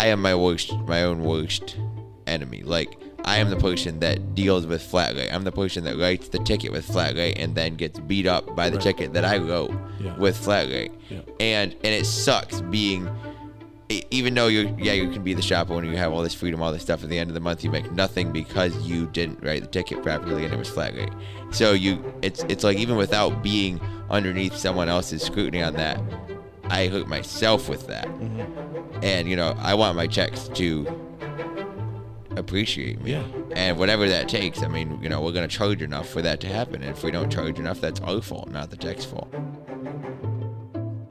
I am my own worst enemy. Like, I am the person that deals with flat rate. I'm the person that writes the ticket with flat rate and then gets beat up by the ticket that I wrote with flat rate. Yeah. And it sucks being, even though you can be the shop owner, you have all this freedom, all this stuff. At the end of the month, you make nothing because you didn't write the ticket properly and it was flat rate. So it's like, even without being underneath someone else's scrutiny on that, I hurt myself with that. And I want my checks to appreciate me. Yeah. And whatever that takes, I mean, we're going to charge enough for that to happen. And if we don't charge enough, that's our fault, not the tech's fault.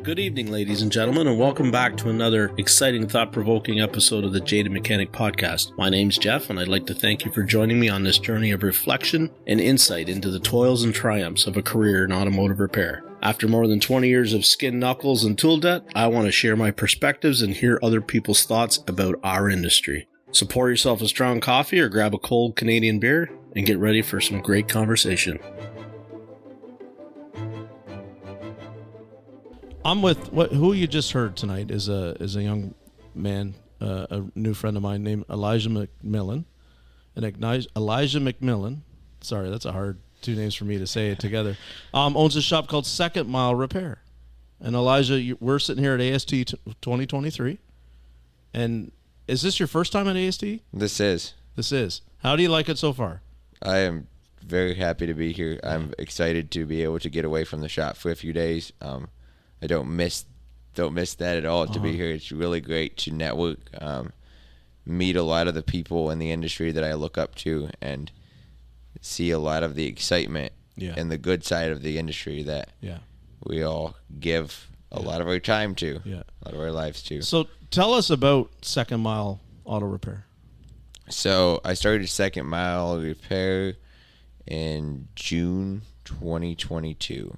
Good evening, ladies and gentlemen, and welcome back to another exciting, thought-provoking episode of the Jaded Mechanic Podcast. My name's Jeff, and I'd like to thank you for joining me on this journey of reflection and insight into the toils and triumphs of a career in automotive repair. After more than 20 years of skin knuckles and tool debt, I want to share my perspectives and hear other people's thoughts about our industry. So pour yourself a strong coffee or grab a cold Canadian beer and get ready for some great conversation. I'm with who you just heard tonight is a young man, a new friend of mine named Elijah McMillan. And Elijah McMillan, sorry, that's a hard two names for me to say it together, owns a shop called Second Mile Repair. And Elijah, we're sitting here at AST 2023. And is this your first time at AST? This is. How do you like it so far? I am very happy to be here. I'm excited to be able to get away from the shop for a few days. I don't miss that at all to be here. It's really great to network, meet a lot of the people in the industry that I look up to, and see a lot of the excitement and the good side of the industry that we all give a lot of our time to, a lot of our lives to. So tell us about Second Mile Auto Repair. So I started Second Mile Repair in June 2022.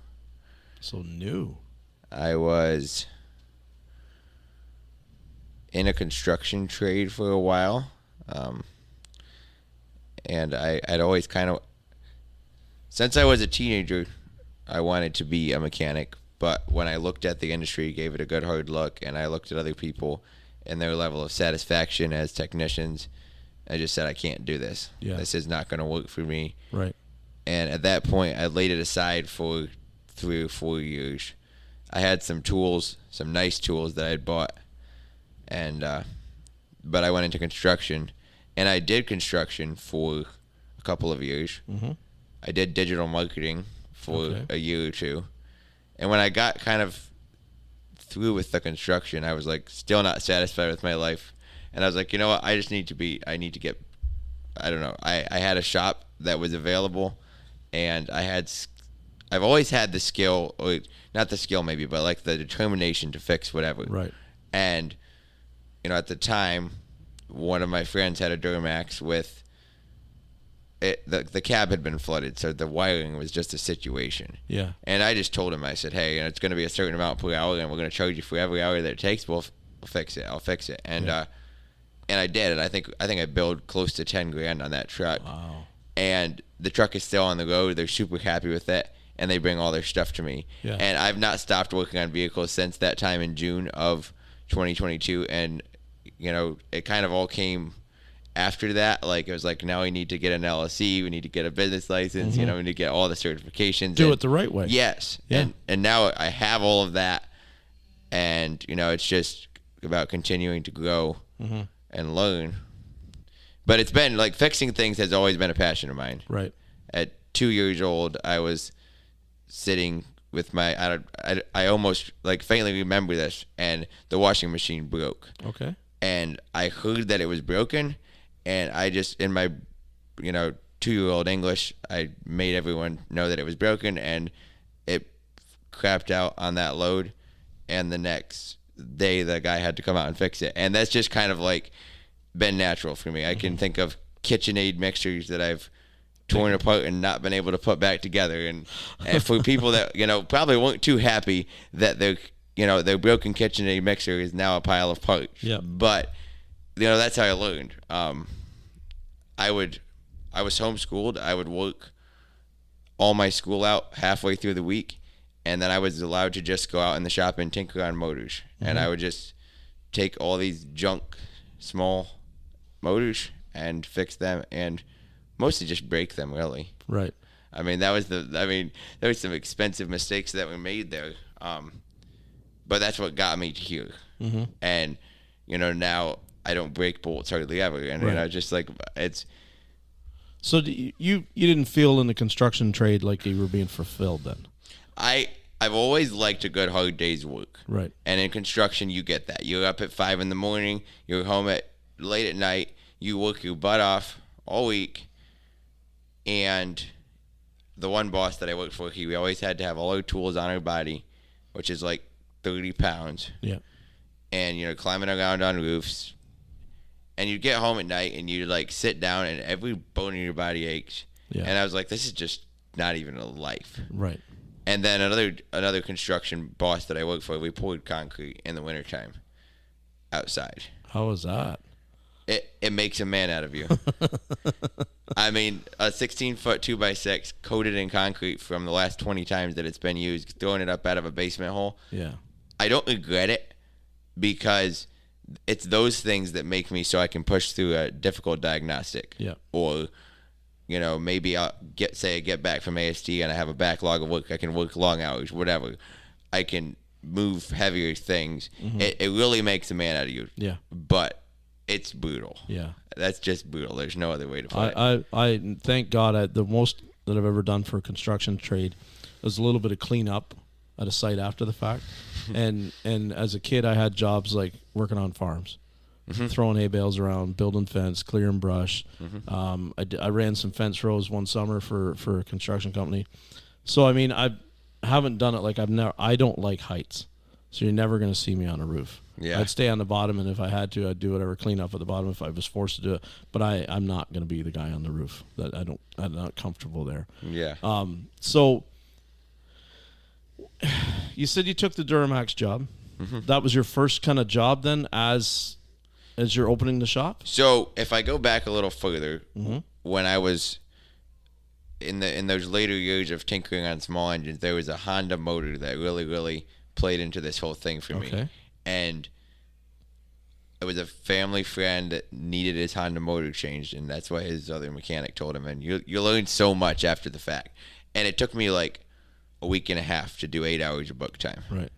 So new. I was in a construction trade for a while, and I'd always since I was a teenager, I wanted to be a mechanic. But when I looked at the industry, gave it a good hard look, and I looked at other people and their level of satisfaction as technicians, I just said, I can't do this. Yeah. This is not going to work for me. Right. And at that point, I laid it aside for 3 or 4 years. I had some tools, some nice tools that I had bought, and but I went into construction, and I did construction for a couple of years. Mm-hmm. I did digital marketing for a year or two, and when I got kind of through with the construction, I was like still not satisfied with my life, and I was like, you know what, I need to get, I don't know, I had a shop that was available, and I've always had the skill, or not the skill maybe, but like the determination to fix whatever. Right. And, at the time, one of my friends had a Duramax with it. The cab had been flooded, so the wiring was just a situation. Yeah. And I just told him, I said, hey, it's going to be a certain amount per hour, and we're going to charge you for every hour that it takes. We'll fix it. I'll fix it. And and I did. And I think I billed close to $10,000 on that truck. Wow. And the truck is still on the road. They're super happy with it. And they bring all their stuff to me. Yeah. And I've not stopped working on vehicles since that time in June of 2022. And, it kind of all came after that. Like, it was like, now we need to get an LLC. We need to get a business license. Mm-hmm. We need to get all the certifications. Do it the right way. Yes. Yeah. And now I have all of that. And, it's just about continuing to grow and learn. But it's been, like, fixing things has always been a passion of mine. Right. At 2 years old, I was sitting with I almost like faintly remember this, and the washing machine broke. Okay. And I heard that it was broken, and I just, in my 2-year-old English, I made everyone know that it was broken, and it crapped out on that load, and the next day the guy had to come out and fix it. And that's just kind of like been natural for me. I can think of KitchenAid mixers that I've torn apart and not been able to put back together, and for people that probably weren't too happy that their broken KitchenAid mixer is now a pile of parts. Yeah. But that's how I learned. I was homeschooled. I would work all my school out halfway through the week, and then I was allowed to just go out in the shop and tinker on motors. And I would just take all these junk small motors and fix them, and mostly just break them, really. Right. I mean, there was some expensive mistakes that were made there, but that's what got me here. Mm-hmm. And now I don't break bolts hardly ever, and just like it's. So you didn't feel in the construction trade like you were being fulfilled then? I've always liked a good hard day's work. Right. And in construction, you get that. You're up at 5 a.m, you're home at late at night, you work your butt off all week, and the one boss that I worked for, we always had to have all our tools on our body, which is like 30 pounds. Yeah. And, climbing around on roofs. And you get home at night and you like sit down and every bone in your body aches. Yeah. And I was like, this is just not even a life. Right. And then another construction boss that I worked for, we poured concrete in the wintertime outside. How was that? It makes a man out of you. I mean, a 16-foot 2x6 coated in concrete from the last 20 times that it's been used, throwing it up out of a basement hole. Yeah. I don't regret it because it's those things that make me so I can push through a difficult diagnostic. Yeah. Or, maybe I'll get back from ASD and I have a backlog of work. I can work long hours, whatever. I can move heavier things. Mm-hmm. It really makes a man out of you. Yeah. But it's brutal. Yeah. That's just brutal. There's no other way to put it. I thank God the most that I've ever done for a construction trade was a little bit of cleanup at a site after the fact. and as a kid, I had jobs like working on farms, mm-hmm. throwing hay bales around, building fence, clearing brush. Mm-hmm. I ran some fence rows one summer for a construction company. So, I mean, I haven't done it like I don't like heights. So you're never going to see me on a roof. Yeah. I'd stay on the bottom, and if I had to, I'd do whatever, clean up at the bottom if I was forced to do it. But I'm not going to be the guy on the roof. I'm not comfortable there. Yeah. So you said you took the Duramax job. Mm-hmm. That was your first kind of job then as you're opening the shop? So if I go back a little further, mm-hmm. when I was in those later years of tinkering on small engines, there was a Honda motor that really, really played into this whole thing for me. And it was a family friend that needed his Honda motor changed, and that's why his other mechanic told him. And you learn so much after the fact. And it took me like a week and a half to do 8 hours of book time. Right.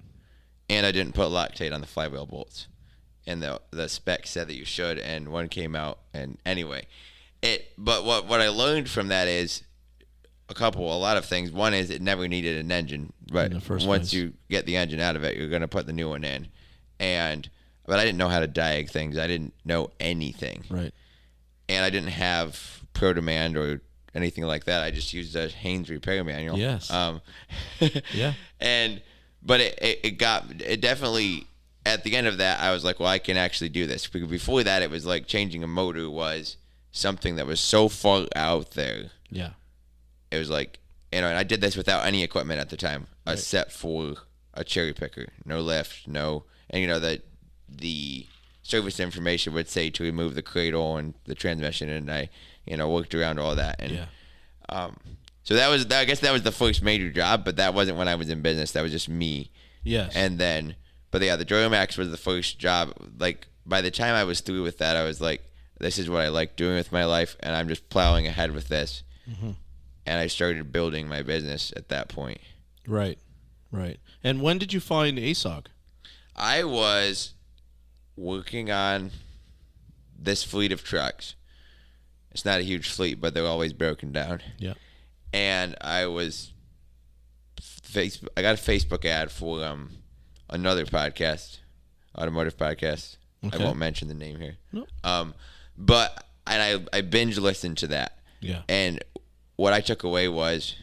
And I didn't put Loctite on the flywheel bolts. And the spec said that you should, and one came out. And anyway, but what I learned from that is a lot of things. One is it never needed an engine, but once you get the engine out of it, you're going to put the new one in. But I didn't know how to diag things. I didn't know anything. Right. And I didn't have Pro Demand or anything like that. I just used a Haynes repair manual. Yes. Yeah. But it definitely, at the end of that, I was like, well, I can actually do this. Because before that, it was like changing a motor was something that was so far out there. Yeah. It was like, and I did this without any equipment at the time, except for a cherry picker, no lift, no, and that the service information would say to remove the cradle and the transmission, and I, worked around all that, and so I guess that was the first major job, but that wasn't when I was in business. That was just me. Yes. And then, but yeah, the Duramax was the first job. Like by the time I was through with that, I was like, this is what I like doing with my life, and I'm just plowing ahead with this. Mm-hmm. And I started building my business at that point. Right. And when did you find ASOG? I was working on this fleet of trucks. It's not a huge fleet, but they're always broken down. Yeah. And I got a Facebook ad for another podcast, automotive podcast. Okay. I won't mention the name here. Nope. But I binge listened to that. Yeah. And what I took away was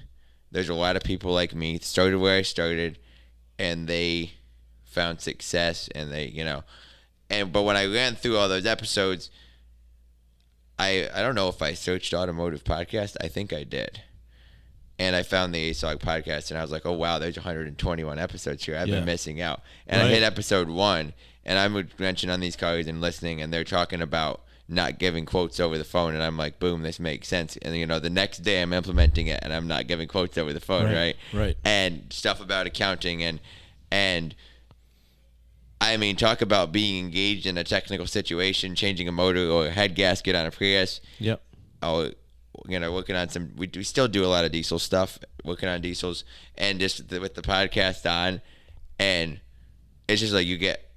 there's a lot of people like me, started where I started, and they found success, and but when I ran through all those episodes, I don't know if I searched automotive podcast. I think I did. And I found the ASOG podcast, and I was like, oh, wow, there's 121 episodes here. I've been missing out. And I hit episode 1, and I'm mentioning on these cars and listening, and they're talking about not giving quotes over the phone, and I'm like, boom, this makes sense. And the next day I'm implementing it, and I'm not giving quotes over the phone, right? Right. And stuff about accounting, and I mean, talk about being engaged in a technical situation, changing a motor or a head gasket on a Prius. Yep. Or, working on some. We still do a lot of diesel stuff, working on diesels, and just with the podcast on, and it's just like you get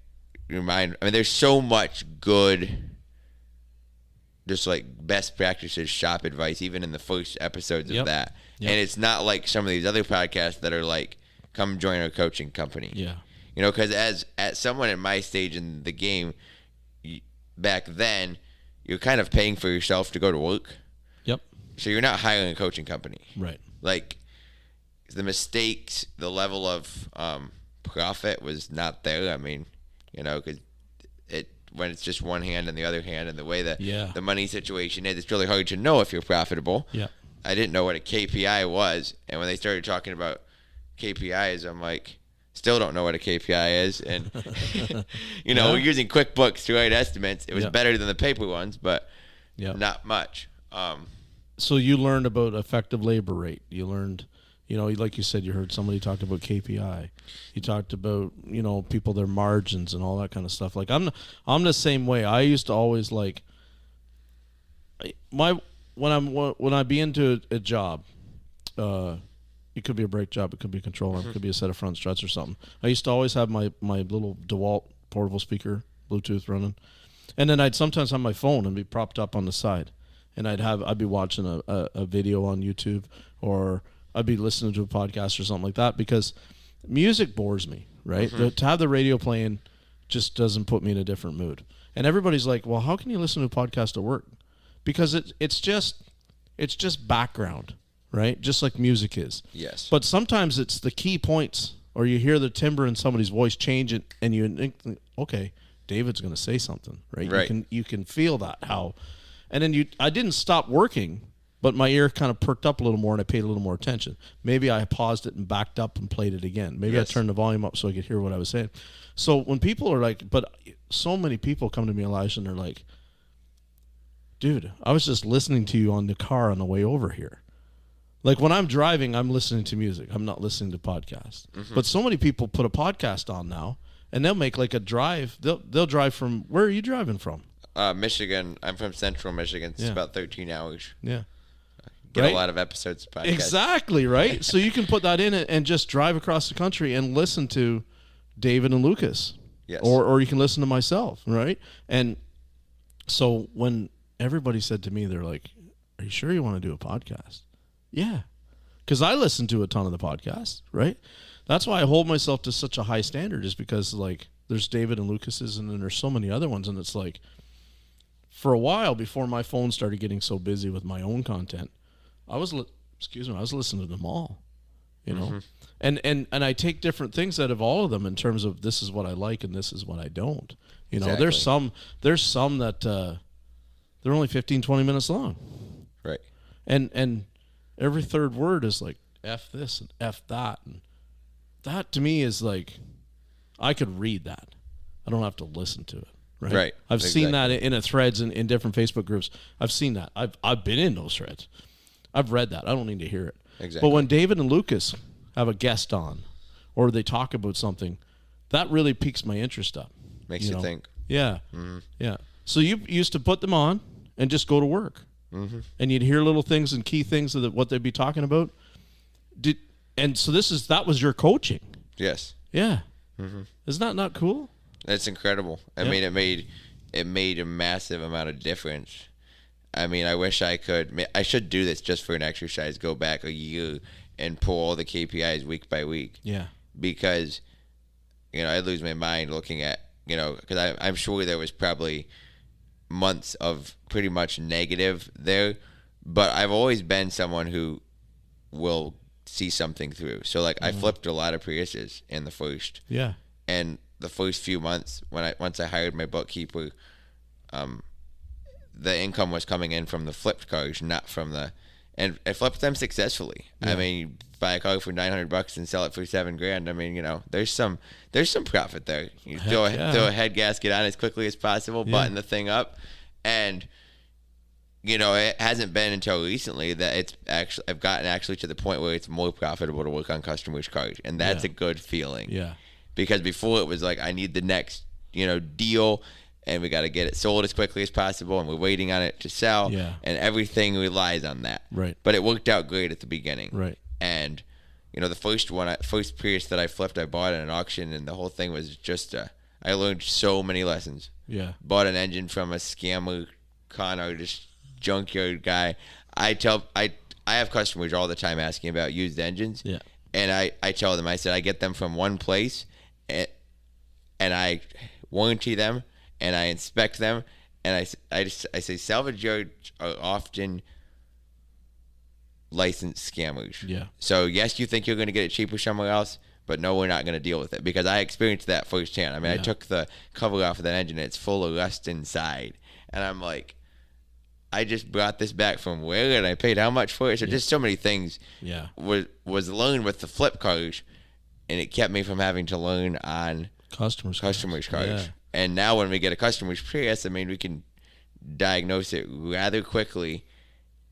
your mind. I mean, there's so much good, just like best practices, shop advice, even in the first episodes of that. Yep. And it's not like some of these other podcasts that are like, come join our coaching company. Yeah. Because as someone at my stage in the game, back then, you're kind of paying for yourself to go to work. Yep. So you're not hiring a coaching company. Right. Like, the mistakes, the level of profit was not there. I mean, because when it's just one hand and the other hand, and the way that the money situation is, it's really hard to know if you're profitable. Yeah. I didn't know what a KPI was, and when they started talking about KPIs, I'm like, still don't know what a KPI is, and we're using QuickBooks to write estimates. It was better than the paper ones, but not much. So you learned about effective labor rate. You learned, like you said, you heard somebody talked about KPI. You talked about people, their margins and all that kind of stuff. Like I'm the same way. I used to always like when I be into a job. It could be a brake job. It could be a control arm. It could be a set of front struts or something. I used to always have my little DeWalt portable speaker, Bluetooth running. And then I'd sometimes have my phone and be propped up on the side. And I'd be watching a video on YouTube, or I'd be listening to a podcast or something like that, because music bores me, right? To have the radio playing just doesn't put me in a different mood. And everybody's like, well, how can you listen to a podcast at work? Because it's just background. Right? Just like music is. Yes. But sometimes it's the key points, or you hear the timbre in somebody's voice change it, and you think, okay, David's going to say something, right? Right. You can feel that, and then I didn't stop working, but my ear kind of perked up a little more, and I paid a little more attention. Maybe I paused it and backed up and played it again. Maybe I turned the volume up so I could hear what I was saying. So when people are like, but so many people come to me, Elijah, and they're like, dude, I was just listening to you on the car on the way over here. Like when I'm driving, I'm listening to music. I'm not listening to podcasts. But so many people put a podcast on now, and they'll make like a drive. They'll drive from, where are you driving from? Michigan. I'm from Central Michigan. It's about 13 hours. Yeah. Get a lot of episodes of podcasts. Exactly, right? So you can put that in it and just drive across the country and listen to David and Lucas. Yes. Or you can listen to myself, right? And so when everybody said to me, they're like, are you sure you want to do a podcast? Yeah, because I listen to a ton of the podcasts, right? That's why I hold myself to such a high standard, is because like there's David and Lucas's, and then there's so many other ones, and it's like for a while before my phone started getting so busy with my own content, I was listening to them all, and I take different things out of all of them in terms of this is what I like and this is what I don't. Exactly. There's some that they're only 15, 20 minutes long, right? And every third word is like F this and F that. And that to me is like, I could read that. I don't have to listen to it. Right. I've seen that in a threads in different Facebook groups. I've seen that. I've been in those threads. I've read that. I don't need to hear it. Exactly. But when David and Lucas have a guest on, or they talk about something, that really piques my interest up. Makes you think. Yeah. Mm-hmm. Yeah. So you used to put them on and just go to work. Mm-hmm. And you'd hear little things and key things of what they'd be talking about. So that was your coaching. Yes. Yeah. Mm-hmm. Isn't that not cool? That's incredible. I mean, it made a massive amount of difference. I mean, I wish I could. I should do this just for an exercise. Go back a year and pull all the KPIs week by week. Yeah. Because, I'd lose my mind looking at, because I'm sure there was probably months of pretty much negative there, but I've always been someone who will see something through. So like I flipped a lot of Priuses in the first. Yeah. And the first few months once I hired my bookkeeper, the income was coming in from the flipped cars, not from and I flipped them successfully. Yeah. I mean, you buy a car for $900 and sell it for $7,000. I mean, there's some profit there. You throw a head gasket on as quickly as possible, button the thing up, and it hasn't been until recently that I've gotten to the point where it's more profitable to work on customers' cars, and that's a good feeling. Yeah. because before it was like, I need the next, deal, and we got to get it sold as quickly as possible, and we're waiting on it to sell, and everything relies on that. Right. But it worked out great at the beginning. Right. And, the first Prius that I flipped, I bought at an auction, and the whole thing was just, I learned so many lessons. Yeah. Bought an engine from a scammer, con artist, junkyard guy. I have customers all the time asking about used engines. Yeah. And I tell them, I said, I get them from one place, and I warranty them, and I inspect them, and I say salvage yards are often licensed scammers. Yeah. So yes, you think you're going to get it cheaper somewhere else, but no, we're not going to deal with it, because I experienced that firsthand. I mean, I took the cover off of that engine, and it's full of rust inside, and I'm like, I just brought this back from where, and I paid how much for it? So just so many things was learned with the flip cars, and it kept me from having to learn on customers' cars. Yeah. And now when we get a customer's Prius, I mean, we can diagnose it rather quickly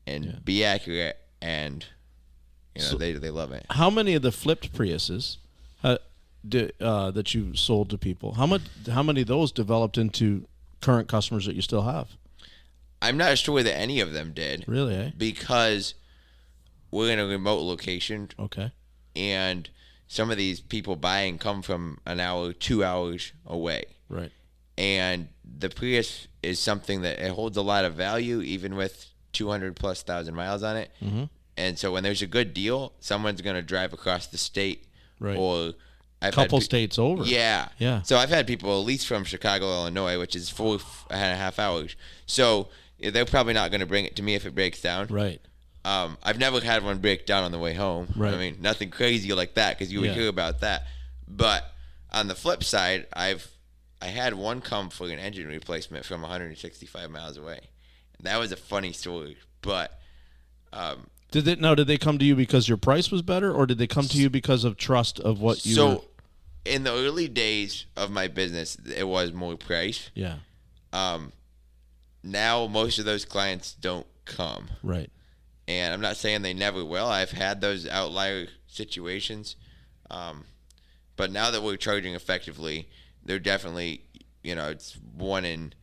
and be accurate, and they love it. How many of the flipped Priuses that you sold to people, how many of those developed into current customers that you still have? I'm not sure that any of them did. Really, eh? Because we're in a remote location. Okay. And some of these people buying come from an hour, 2 hours away. Right. And the Prius is something that it holds a lot of value, even with 200,000+ miles on it. Mm-hmm. And so when there's a good deal, someone's going to drive across the state. Right. Or couple states over. Yeah. Yeah. So I've had people at least from Chicago, Illinois, which is 4.5 hours. So they're probably not going to bring it to me if it breaks down. Right. I've never had one break down on the way home. Right. I mean, nothing crazy like that, because you would hear about that. But on the flip side, I had one come for an engine replacement from 165 miles away. And that was a funny story. But did they come to you because your price was better, or did they come to you because of trust of what you? So, in the early days of my business, it was more price. Yeah. Now most of those clients don't come. Right. And I'm not saying they never will. I've had those outlier situations. But now that we're charging effectively, they're definitely, it's one in...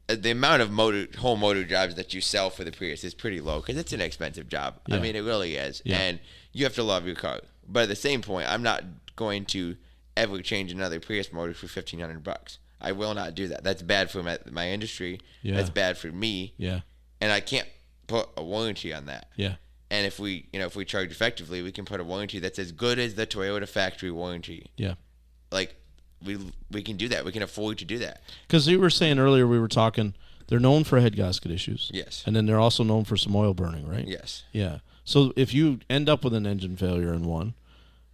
The amount of whole motor jobs that you sell for the Prius is pretty low, because it's an expensive job. Yeah. I mean, it really is. Yeah. And you have to love your car. But at the same point, I'm not going to ever change another Prius motor for $1,500. I will not do that. That's bad for my industry. Yeah. That's bad for me. Yeah. And I can't put a warranty on that. Yeah. And if we charge effectively, we can put a warranty that's as good as the Toyota factory warranty. Yeah. Like, we can do that. We can afford to do that. Because you were saying earlier, we were talking, they're known for head gasket issues. Yes. And then they're also known for some oil burning, right? Yes. Yeah. So if you end up with an engine failure in one,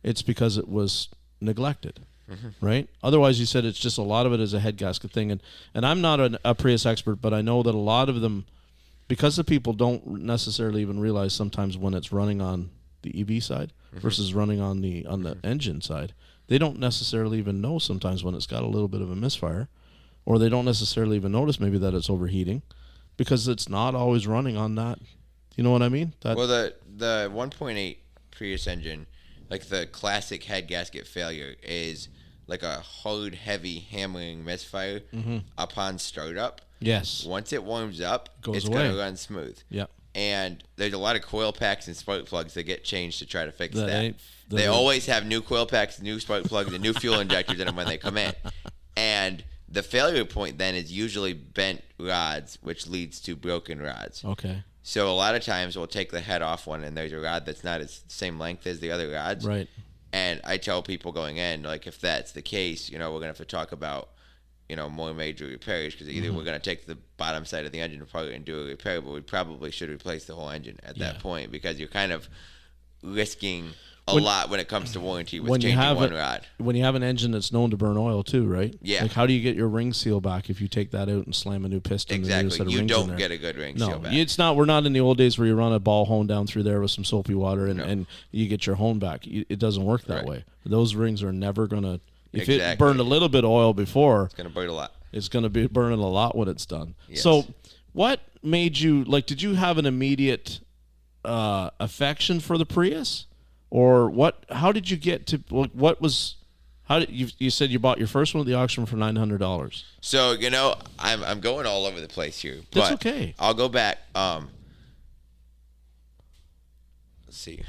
it's because it was neglected. Mm-hmm. Right? Otherwise, you said it's just a lot of it is a head gasket thing. And I'm not a Prius expert, but I know that a lot of them, because the people don't necessarily even realize sometimes when it's running on the EV side versus running on the engine side, they don't necessarily even know sometimes when it's got a little bit of a misfire, or they don't necessarily even notice maybe that it's overheating, because it's not always running on that. You know what I mean? Well, the 1.8 Prius engine, like the classic head gasket failure, is like a hard, heavy hammering misfire upon startup. Yes. Once it warms up, it's going to run smooth. Yep. And there's a lot of coil packs and spark plugs that get changed to try to fix that. They always have new coil packs, new spark plugs, and new fuel injectors in them when they come in. And the failure point then is usually bent rods, which leads to broken rods. Okay. So a lot of times we'll take the head off one, and there's a rod that's not as same length as the other rods. Right. And I tell people going in, like, if that's the case, we're going to have to talk about, more major repairs, because either we're going to take the bottom side of the engine apart and do a repair, but we probably should replace the whole engine at that point, because you're kind of risking a lot when it comes to warranty with changing one rod. When you have an engine that's known to burn oil too, right? Yeah. Like, how do you get your ring seal back if you take that out and slam a new piston? Exactly. You don't get a good ring seal back. It's not. We're not in the old days where you run a ball hone down through there with some soapy water and you get your hone back. It doesn't work that way. Those rings are never going to... If it burned a little bit of oil before... It's going to burn a lot. It's going to be burning a lot when it's done. Yes. So what made you... did you have an immediate affection for the Prius? Or what? How did you get to... what was How did you said you bought your first one at the auction for $900? So I'm going all over the place here. That's but okay. I'll go back. Let's see.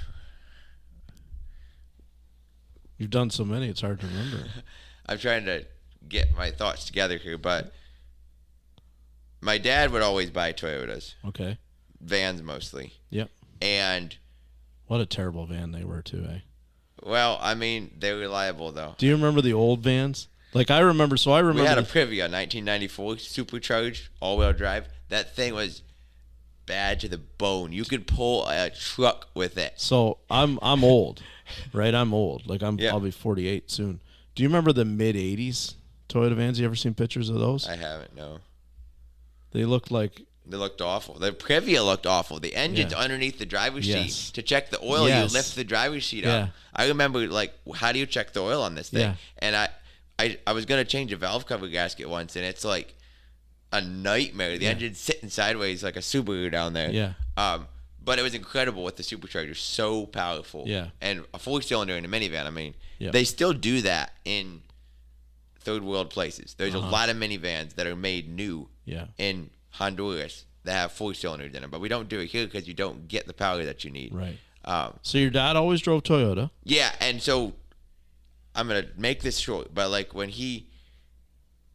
You've done so many, it's hard to remember. I'm trying to get my thoughts together here, but my dad would always buy Toyotas. Okay. Vans mostly. Yep. And what a terrible van they were too, eh? Well, I mean, they're reliable though. Do you remember the old vans? Like I remember. We had a Privia, 1994, supercharged, all-wheel drive. That thing was bad to the bone. You could pull a truck with it. So I'm old, right? I'm old. Like I'll be 48 soon. Do you remember the mid '80s Toyota vans? You ever seen pictures of those? I haven't. No. They looked awful. The Privia looked awful. The engine's underneath the driver's seat. To check the oil, you lift the driver's seat up. I remember, like, how do you check the oil on this thing? Yeah. And I was going to change a valve cover gasket once, and it's like a nightmare. The engine's sitting sideways like a Subaru down there. Yeah. But it was incredible with the supercharger. So powerful. Yeah. And a four-cylinder in a minivan. I mean, Yep. They still do that in third world places. There's a lot of minivans that are made new in Honduras that have four-cylinders in them, but we don't do it here because you don't get the power that you need. Right. So your dad always drove Toyota. Yeah, and so I'm gonna make this short, but like when the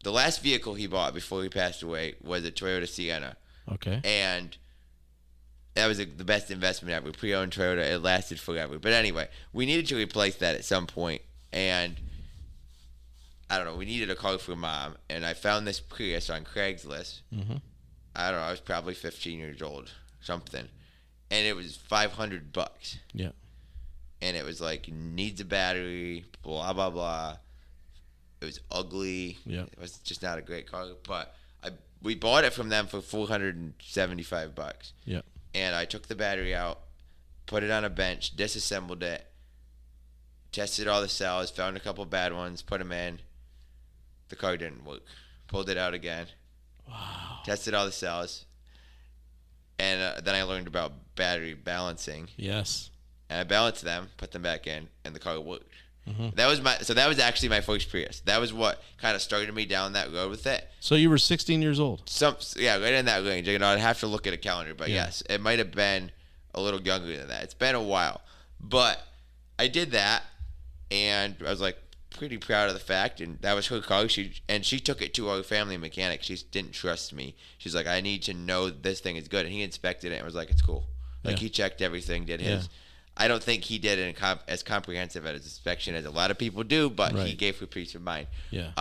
last vehicle he bought before he passed away was a Toyota Sienna. Okay. And that was the best investment ever. Pre-owned Toyota, it lasted forever. But anyway, we needed to replace that at some point, and I don't know, we needed a car for Mom, and I found this Prius on Craigslist. Mm-hmm. I don't know, I was probably 15 years old, something. And it was $500. Yeah. And it was like, needs a battery, blah, blah, blah. It was ugly. Yeah. It was just not a great car. But we bought it from them for $475. Yeah. And I took the battery out, put it on a bench, disassembled it, tested all the cells, found a couple bad ones, put them in. The car didn't work. Pulled it out again. Wow. Tested all the cells. And then I learned about battery balancing. Yes. And I balanced them, put them back in, and the car worked. Mm-hmm. That was actually my first Prius. That was what kind of started me down that road with it. So you were 16 years old. Right in that range. I'd have to look at a calendar, but yes, it might have been a little younger than that. It's been a while, but I did that, and I was like pretty proud of the fact. And that was her car. She took it to our family mechanic. She didn't trust me. She's like, I need to know this thing is good, and he inspected it and was like, it's cool. Like he checked everything, did his. I don't think he did it as comprehensive at his inspection as a lot of people do, but he gave her peace of mind. Yeah.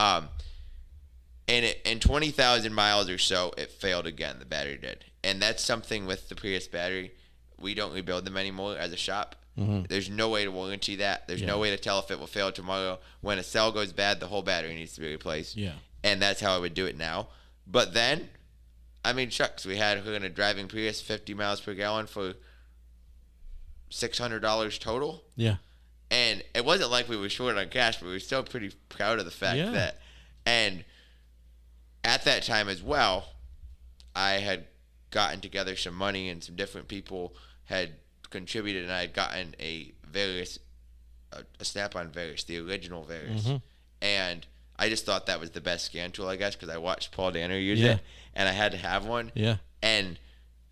And in 20,000 miles or so, it failed again. The battery did, and that's something with the Prius battery. We don't rebuild them anymore as a shop. Mm-hmm. There's no way to warranty that. There's no way to tell if it will fail tomorrow. When a cell goes bad, the whole battery needs to be replaced. Yeah. And that's how I would do it now. But then, I mean, shucks, we had her in a driving Prius, 50 miles per gallon for $600 total. Yeah. And it wasn't like we were short on cash, but we were still pretty proud of the fact that. And at that time as well, I had gotten together some money, and some different people had contributed, and I had gotten a Snap-on Varius, the original Varius. Mm-hmm. And I just thought that was the best scan tool, I guess, because I watched Paul Danner use it, and I had to have one. Yeah. And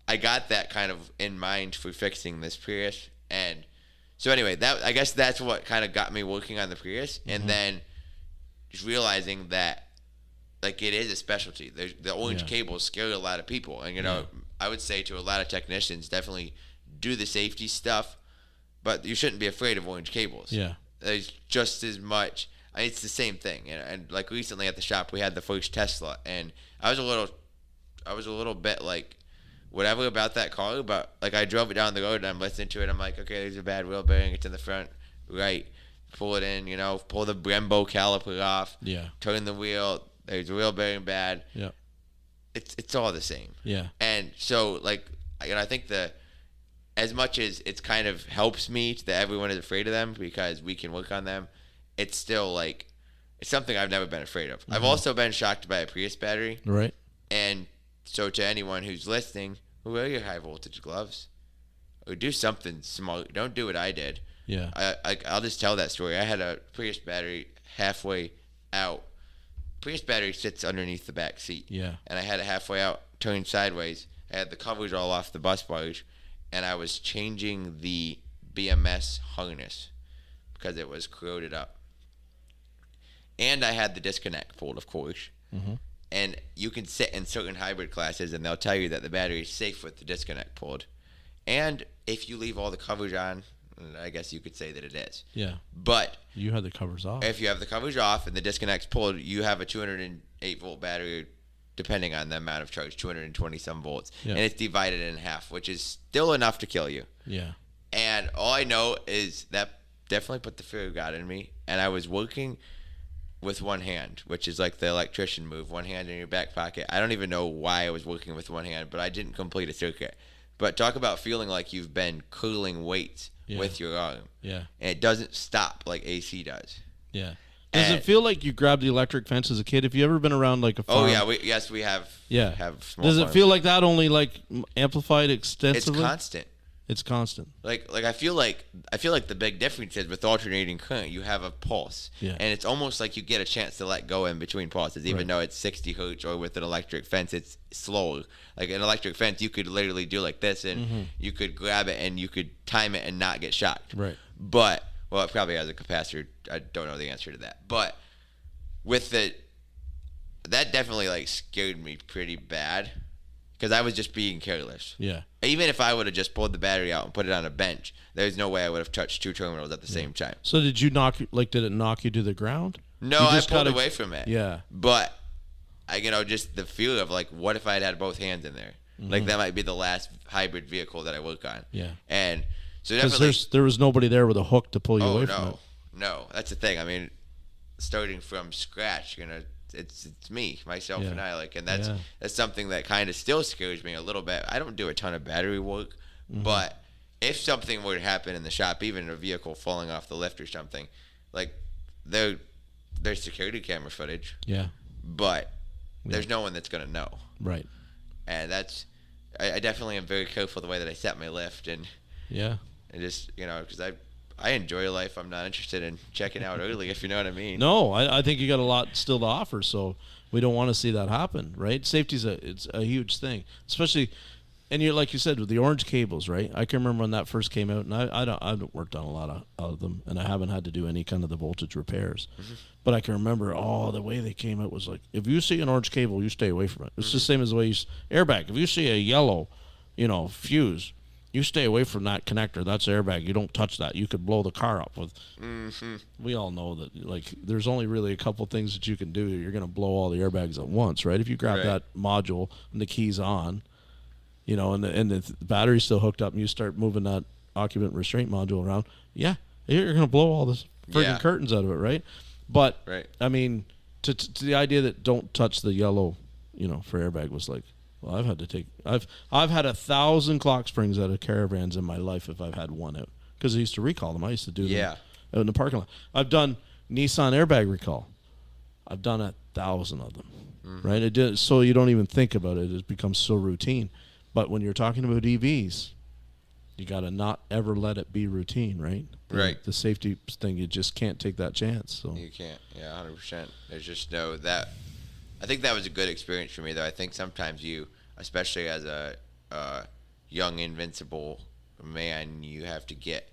I got that kind of in mind for fixing this Prius. And so anyway, I guess that's what kind of got me working on the Prius. Mm-hmm. And then just realizing that, like, it is a specialty. The orange cables scare a lot of people. And, I would say to a lot of technicians, definitely do the safety stuff, but you shouldn't be afraid of orange cables. Yeah. There's just as much. It's the same thing. And like recently at the shop, we had the first Tesla, and I was a little bit like, whatever about that car, but like I drove it down the road and I'm listening to it. I'm like, okay, there's a bad wheel bearing. It's in the front right. Pull it in, pull the Brembo caliper off. Yeah. Turn the wheel. There's a wheel bearing bad. Yeah. It's all the same. Yeah. And so like, I think as much as it's kind of helps me that everyone is afraid of them because we can work on them, it's still like, it's something I've never been afraid of. Mm-hmm. I've also been shocked by a Prius battery. Right. And so to anyone who's listening, wear your high voltage gloves or do something smart. Don't do what I did. Yeah. I'll just tell that story. I had a Prius battery, halfway out. Prius battery sits underneath the back seat. Yeah. And I had it halfway out, turned sideways. I had the covers all off the bus bars, and I was changing the BMS harness because it was corroded up. And I had the disconnect pulled, of course. Mm-hmm. And you can sit in certain hybrid classes, and they'll tell you that the battery is safe with the disconnect pulled. And if you leave all the covers on, I guess you could say that it is. Yeah. But you had the covers off. if you have the covers off and the disconnect's pulled, you have a 208 volt battery, depending on the amount of charge, 220 some volts. Yeah. And it's divided in half, which is still enough to kill you. Yeah. And all I know is that definitely put the fear of God in me. And I was working with one hand, which is like the electrician move, one hand in your back pocket. I don't even know why I was working with one hand, but I didn't complete a circuit. But talk about feeling like you've been curling weights with your arm. Yeah. And it doesn't stop like AC does. Yeah. Does it feel like you grabbed the electric fence as a kid? Have you ever been around like a farm? Oh yeah, we have. Yeah. Have small Does it farms. feel like that, only like amplified extensively? It's constant. It's constant. Like I feel like the big difference is with alternating current, you have a pulse. Yeah. And it's almost like you get a chance to let go in between pulses, even though it's 60 hertz, or with an electric fence, it's slower. Like an electric fence, you could literally do like this, and you could grab it and you could time it and not get shocked. Right. But, well, it probably has a capacitor. I don't know the answer to that. But with that definitely like scared me pretty bad, because I was just being careless. Yeah. Even if I would have just pulled the battery out and put it on a bench, there's no way I would have touched two terminals at the same time. So did you did it knock you to the ground? No, You I just pulled gotta- away from it. Yeah. But just the feel of like, what if I had both hands in there? Like that might be the last hybrid vehicle that I work on. Yeah. And so Because definitely, there was nobody there with a hook to pull you away from it. no, that's the thing. I mean, starting from scratch, it's me, myself, Yeah. and I, like, and that's something that kind of still scares me a little bit. I don't do a ton of battery work, but if something were to happen in the shop, even a vehicle falling off the lift or something, like there's security camera footage, but there's no one that's gonna know. Right. And I definitely am very careful the way that I set my lift, and just because I enjoy life. I'm not interested in checking out early, if you know what I mean. No, I think you got a lot still to offer, so we don't want to see that happen, right? Safety's it's a huge thing, especially, and you're like you said with the orange cables, right? I can remember when that first came out, and I haven't worked on a lot of them, and I haven't had to do any kind of the voltage repairs, but I can remember the way they came out was like, if you see an orange cable, you stay away from it. It's the same as the way airbag. If you see a yellow, fuse, you stay away from that connector. That's airbag. You don't touch that. You could blow the car up with. We all know that, like, there's only really a couple things that you can do. You're going to blow all the airbags at once, right? If you grab that module and the key's on, and the battery's still hooked up, and you start moving that occupant restraint module around, you're going to blow all the friggin' curtains out of it, right? But, I mean, to the idea that don't touch the yellow, for airbag was like, well, I've had 1,000 clock springs out of caravans in my life if I've had one out, because I used to recall them. I used to do them out in the parking lot. I've done Nissan airbag recall. I've done 1,000 of them, right? It did, so you don't even think about it. It becomes so routine. But when you're talking about EVs, you got to not ever let it be routine, right? Right. The safety thing, you just can't take that chance. So you can't. Yeah, 100%. There's just no that. I think that was a good experience for me, though. I think sometimes you, especially as a young, invincible man, you have to get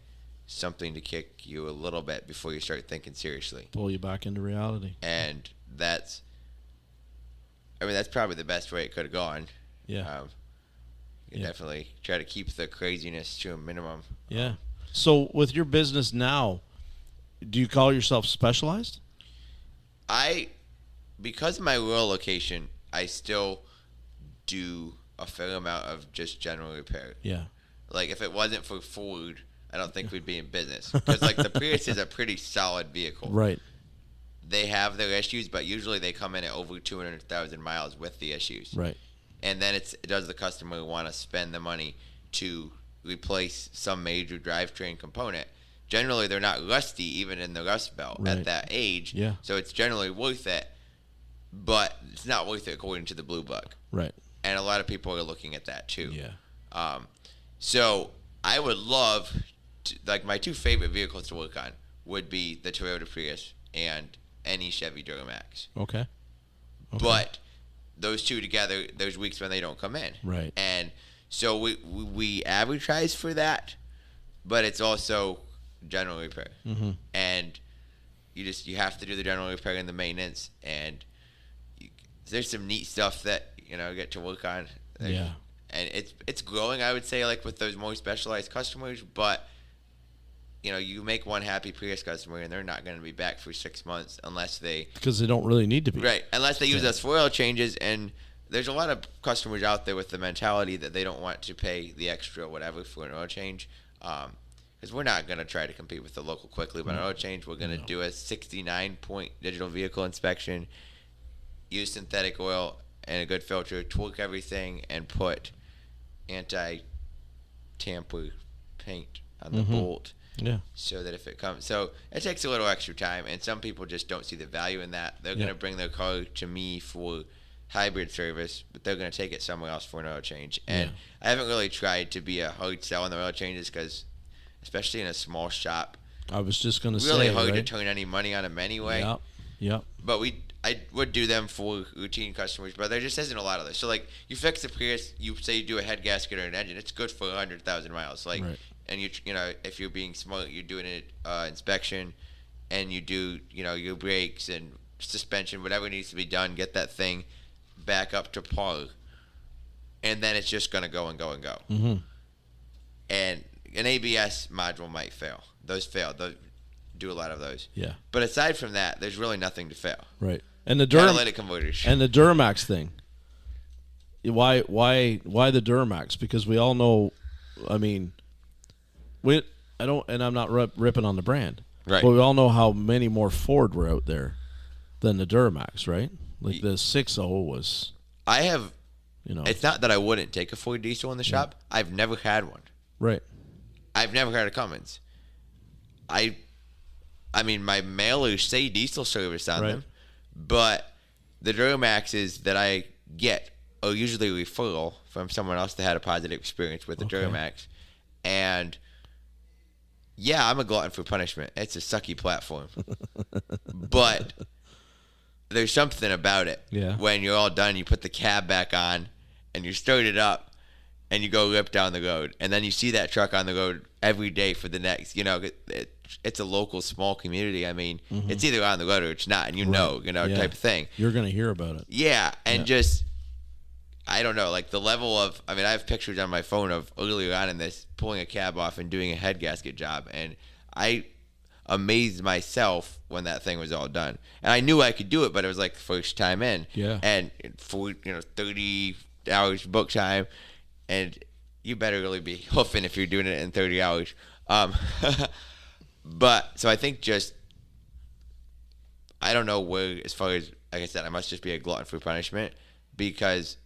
something to kick you a little bit before you start thinking seriously. Pull you back into reality. And that's probably the best way it could have gone. Yeah. You definitely try to keep the craziness to a minimum. Yeah. So with your business now, do you call yourself specialized? Because of my rural location, I still do a fair amount of just general repair. Yeah. Like, if it wasn't for Ford, I don't think we'd be in business. Because, like, the Prius is a pretty solid vehicle. Right. They have their issues, but usually they come in at over 200,000 miles with the issues. Right. And then does the customer want to spend the money to replace some major drivetrain component? Generally, they're not rusty, even in the Rust Belt at that age. Yeah. So it's generally worth it, but it's not worth it according to the Blue Book. Right. And a lot of people are looking at that too. Yeah. So I would love to, like, my two favorite vehicles to work on would be the Toyota Prius and any Chevy Duramax. Okay. But those two together, there's weeks when they don't come in. Right. And so we advertise for that, but it's also general repair. Mm-hmm. And you have to do the general repair and the maintenance, and there's some neat stuff that get to work on. Yeah. And it's growing, I would say, like with those more specialized customers, but you make one happy Prius customer and they're not going to be back for 6 months because they don't really need to be. Right. Unless they use us for oil changes, and there's a lot of customers out there with the mentality that they don't want to pay the extra whatever for an oil change. Because we're not going to try to compete with the local Quickly on an oil change. We're going to do a 69-point digital vehicle inspection, use synthetic oil and a good filter, torque everything, and put anti-tamper paint on the bolt. Yeah. So that if it comes, so it takes a little extra time, and some people just don't see the value in that. They're going to bring their car to me for hybrid service, but they're going to take it somewhere else for an oil change. And I haven't really tried to be a hard sell on the oil changes because, especially in a small shop, I was just going to say, really hard to turn any money on them anyway. Yep. But I would do them for routine customers, but there just isn't a lot of this. So like, you fix the Prius, you say you do a head gasket or an engine, it's good for 100,000 miles. Like. Right. And if you're being smart, you're doing an inspection, and you do your brakes and suspension, whatever needs to be done, get that thing back up to par, and then it's just gonna go and go and go. Mm-hmm. And an ABS module might fail. Those fail. Those do a lot of those. Yeah. But aside from that, there's really nothing to fail. Right. And the catalytic converters and the Duramax thing. Why the Duramax? Because we all know. I mean. I'm not ripping on the brand, right? But we all know how many more Ford were out there than the Duramax, right? Like the 6.0 was. I have, It's not that I wouldn't take a Ford diesel in the shop. I've never had one. Right. I've never had a Cummins. I mean, my mailers say diesel service on them, but the Duramaxes that I get are usually referral from someone else that had a positive experience with the Duramax, and. Yeah, I'm a glutton for punishment. It's a sucky platform. But there's something about it. Yeah. When you're all done, you put the cab back on, and you start it up, and you go rip down the road. And then you see that truck on the road every day for the next, it's a local small community. I mean, it's either on the road or it's not, and type of thing. You're going to hear about it. Yeah, and just... I don't know, like the level of, I have pictures on my phone of earlier on in this, pulling a cab off and doing a head gasket job. And I amazed myself when that thing was all done. And I knew I could do it, but it was like the first time in. Yeah. And for, 30 hours book time. And you better really be hoofing if you're doing it in 30 hours. But, so I think I don't know where, as far as, like I said, I must just be a glutton for punishment because...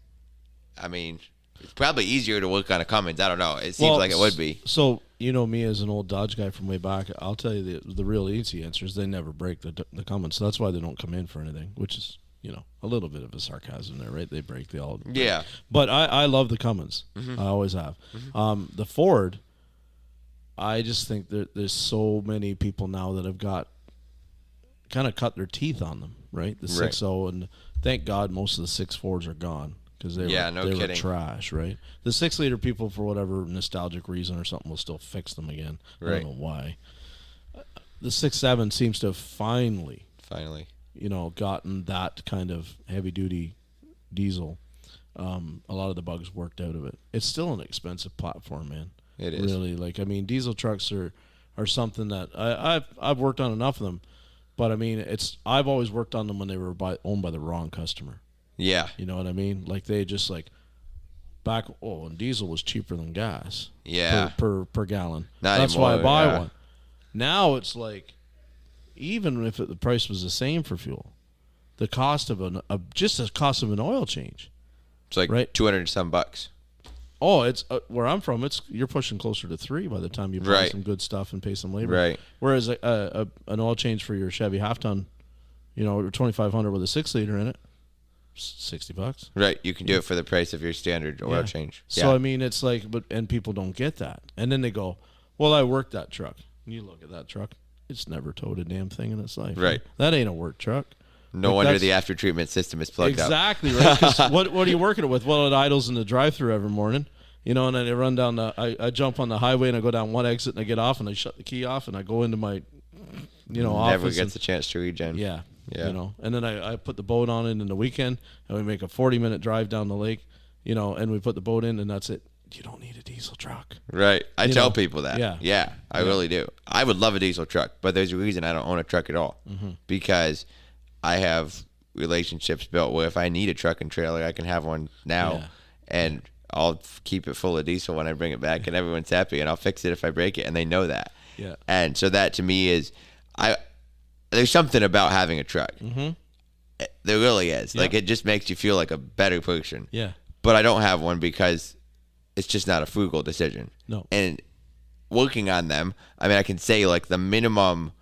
it's probably easier to work on a Cummins. I don't know. It seems like it would be. So, me as an old Dodge guy from way back, I'll tell you the real easy answer is they never break the Cummins. So that's why they don't come in for anything, which is, a little bit of a sarcasm there, right? They break, they all break. Yeah. But I love the Cummins. Mm-hmm. I always have. Mm-hmm. The Ford, I just think that there's so many people now that have got kind of cut their teeth on them, right? The 6.0, and thank God most of the 6.4s are gone. Because they were trash, right? The 6-liter people, for whatever nostalgic reason or something, will still fix them again. Right. I don't know why. The 6.7 seems to have finally, gotten that kind of heavy-duty diesel. A lot of the bugs worked out of it. It's still an expensive platform, man. It is. Really, diesel trucks are something that I've worked on enough of them, but I've always worked on them when they were owned by the wrong customer. Yeah. You know what I mean? Like they just and diesel was cheaper than gas. Yeah. Per gallon. That's why I buy one. Now it's like, even if the price was the same for fuel, the cost of an oil change. It's like $200 some bucks. Oh, it's where I'm from. You're pushing closer to $3 by the time you buy some good stuff and pay some labor. Right. Whereas an oil change for your Chevy half ton, or 2,500 with a 6-liter in it. $60. Right, you can do it for the price of your standard oil change. So it's like, and people don't get that, and then they go, "Well, I worked that truck." And you look at that truck, it's never towed a damn thing in its life. Right. That ain't a work truck. No wonder the after treatment system is plugged exactly, up. Exactly, right? 'Cause what are you working it with? Well, it idles in the drive-thru every morning, and then I run down I jump on the highway and I go down one exit and I get off and I shut the key off and I go into my, office. Never gets a chance to regen. Yeah. And then I put the boat on it in the weekend and we make a 40-minute drive down the lake, and we put the boat in and that's it. You don't need a diesel truck. Right. I tell people that. Yeah. I really do. I would love a diesel truck, but there's a reason I don't own a truck at all. Because I have relationships built where if I need a truck and trailer, I can have one now, and I'll keep it full of diesel when I bring it back, and everyone's happy, and I'll fix it if I break it, and they know that. Yeah. And so that to me is, there's something about having a truck. There really is. Yeah. Like, it just makes you feel like a better person. Yeah. But I don't have one because it's just not a frugal decision. No. And working on them, I can say like the minimum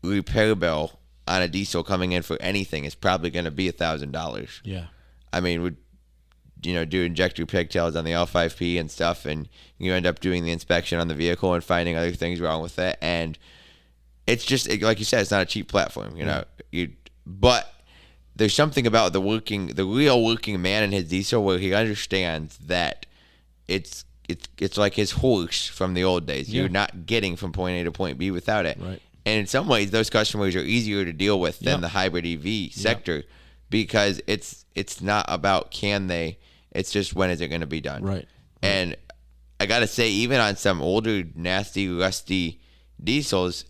repair bill on a diesel coming in for anything is probably going to be $1,000. Yeah. We do injector pigtails on the L5P and stuff, and you end up doing the inspection on the vehicle and finding other things wrong with it, and it's just like you said, it's not a cheap platform, but there's something about the real working man in his diesel where he understands that it's like his horse from the old days. You're not getting from point A to point B without it. Right. And in some ways, those customers are easier to deal with than the hybrid EV sector because it's not about can they, it's just when is it going to be done. Right. And I got to say, even on some older, nasty, rusty diesels,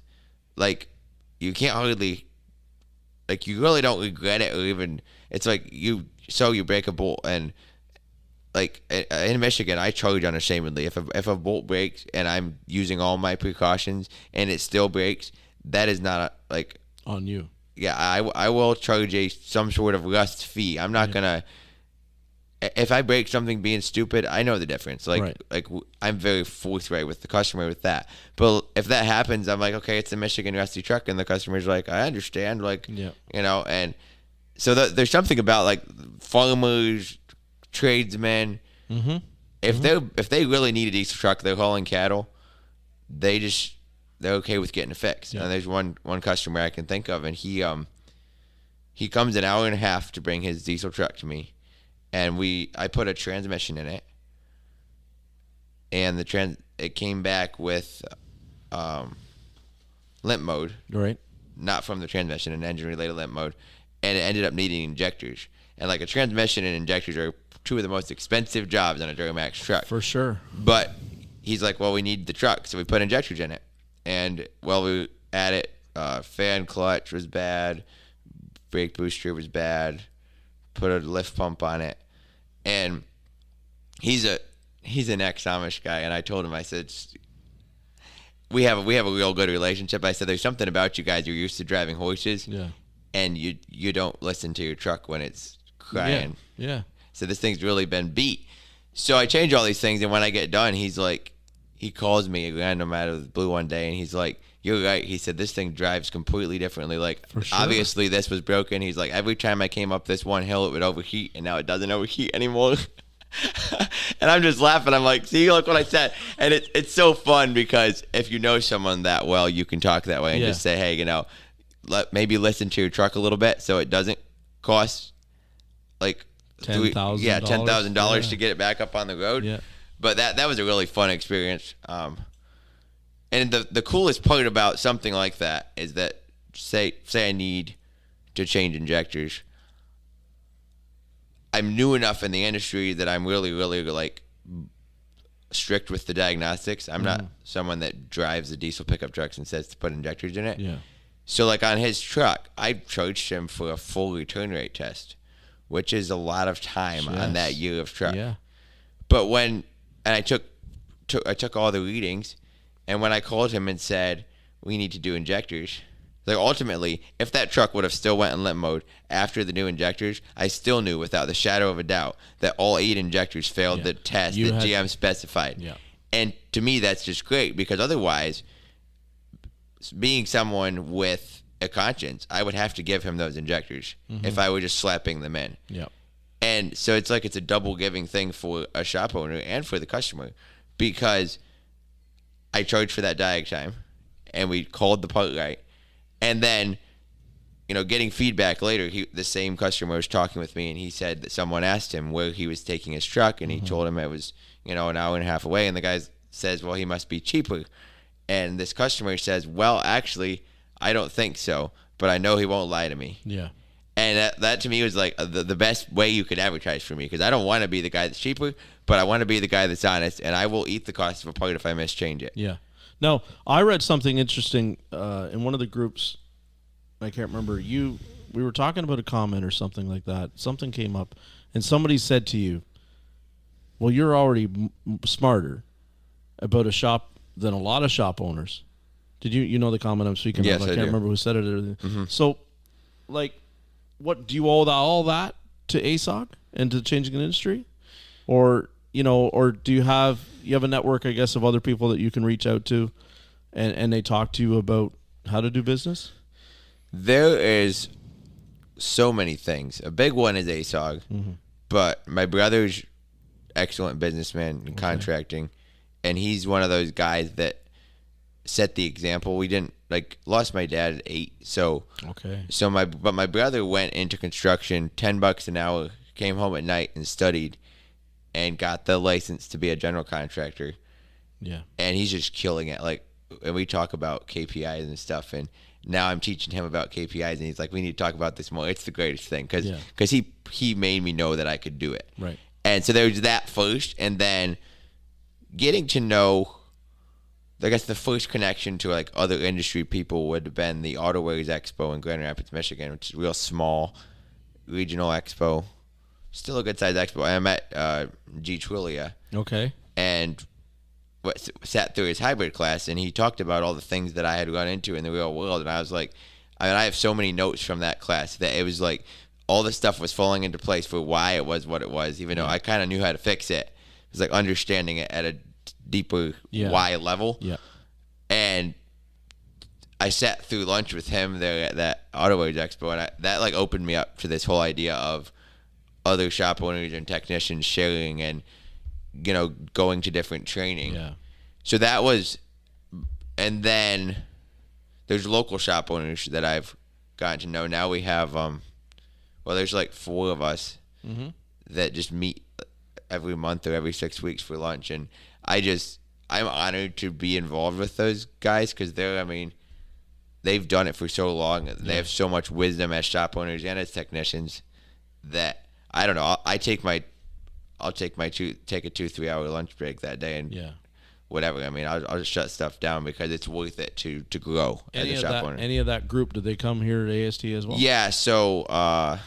like, you can't hardly, like, you really don't regret it, or even, it's like you break a bolt, and like in Michigan, I charge unashamedly. If a bolt breaks and I'm using all my precautions and it still breaks, that is not like on you. Yeah, I will charge some sort of rust fee. I'm not gonna. If I break something being stupid, I know the difference. Like I'm very forthright with the customer with that. But if that happens, I'm like, okay, it's a Michigan rusty truck, and the customer's like, I understand, and so there's something about like farmers, tradesmen. If they really need a diesel truck, they're hauling cattle, they're okay with getting it fixed. And there's one customer I can think of, and he comes an hour and a half to bring his diesel truck to me, and I put a transmission in it, and it came back with limp mode, right? Not from the transmission, an engine related limp mode, and it ended up needing injectors. And like a transmission and injectors are two of the most expensive jobs on a Duramax truck. For sure. But he's like, well, we need the truck, so we put injectors in it. And while we at it, fan clutch was bad, brake booster was bad, put a lift pump on it. And he's an ex-Amish guy, and I told him, I said, we have a real good relationship. I said, there's something about you guys, you're used to driving horses, and you don't listen to your truck when it's crying. Yeah. So this thing's really been beat. So I change all these things, and when I get done, he's like, he calls me random out of the blue one day, and he's like, you're right. He said, this thing drives completely differently. Like, obviously this was broken. He's like, every time I came up this one hill, it would overheat, and now it doesn't overheat anymore. And I'm just laughing. I'm like, see, look what I said. And it's so fun because if you know someone that well, you can talk that way and just say, hey, maybe listen to your truck a little bit so it doesn't cost like $10,000. $10,000 to get it back up on the road. Yeah. But that was a really fun experience. And the coolest part about something like that is that say I need to change injectors. I'm new enough in the industry that I'm really, really like strict with the diagnostics. I'm not someone that drives the diesel pickup trucks and says to put injectors in it. Yeah. So like on his truck, I charged him for a full return rate test, which is a lot of time on that year of truck. Yeah. But I took all the readings, and when I called him and said we need to do injectors, like ultimately, if that truck would have still went in limp mode after the new injectors, I still knew without the shadow of a doubt that all 8 injectors failed the test that GM specified. Yeah. And to me, that's just great because otherwise, being someone with a conscience, I would have to give him those injectors if I were just slapping them in. Yeah. And so it's like it's a double giving thing for a shop owner and for the customer because I charge for that diag time. and we called the part right. And then, getting feedback later, the same customer was talking with me, and he said that someone asked him where he was taking his truck, and he told him it was, an hour and a half away, and the guy says, well, he must be cheaper. And this customer says, well, actually, I don't think so, but I know he won't lie to me. Yeah. And that to me was like the best way you could advertise for me, because I don't want to be the guy that's cheaper, but I want to be the guy that's honest, and I will eat the cost of a part if I mischange it. Yeah. Now, I read something interesting in one of the groups. I can't remember. We were talking about a comment or something like that. Something came up, and somebody said to you, well, you're already smarter about a shop than a lot of shop owners. Did you know the comment I'm speaking yes, of? I can't remember who said it. Mm-hmm. So, like, what do you owe all that to ASOG and to changing the industry, or do you have a network, I guess, of other people that you can reach out to, and they talk to you about how to do business? There is so many things. A big one is ASOG, but my brother's excellent businessman in contracting, and he's one of those guys that set the example. We didn't lost my dad at 8, so my brother went into construction, $10 an hour, came home at night and studied, and got the license to be a general contractor. Yeah, and he's just killing it. And we talk about KPIs and stuff, and now I'm teaching him about KPIs, and he's like, we need to talk about this more. It's the greatest thing, because he made me know that I could do it. Right. And so there was that first, and then getting to know, I guess the first connection to other industry people would have been the Auto Wares Expo in Grand Rapids, Michigan, which is a real small regional expo. Still a good sized expo. I met G. Twilia. Okay. And sat through his hybrid class, and he talked about all the things that I had run into in the real world, and I was like, I have so many notes from that class that it was like all the stuff was falling into place for why it was what it was, even though I kind of knew how to fix it. It was like understanding it at a deeper why level. Yeah. And I sat through lunch with him there at that Auto Wares Expo, and that opened me up to this whole idea of other shop owners and technicians sharing and going to different training. Yeah. So that was, and then there's local shop owners that I've gotten to know. Now we have there's 4 of us that just meet every month or every 6 weeks for lunch, and I'm honored to be involved with those guys, because they've done it for so long. They have so much wisdom as shop owners and as technicians that I don't know. I'll take a 2-3 hour lunch break that day, and whatever. I'll just shut stuff down because it's worth it to grow as a shop owner. Any of that group, did they come here at AST as well? Yeah. So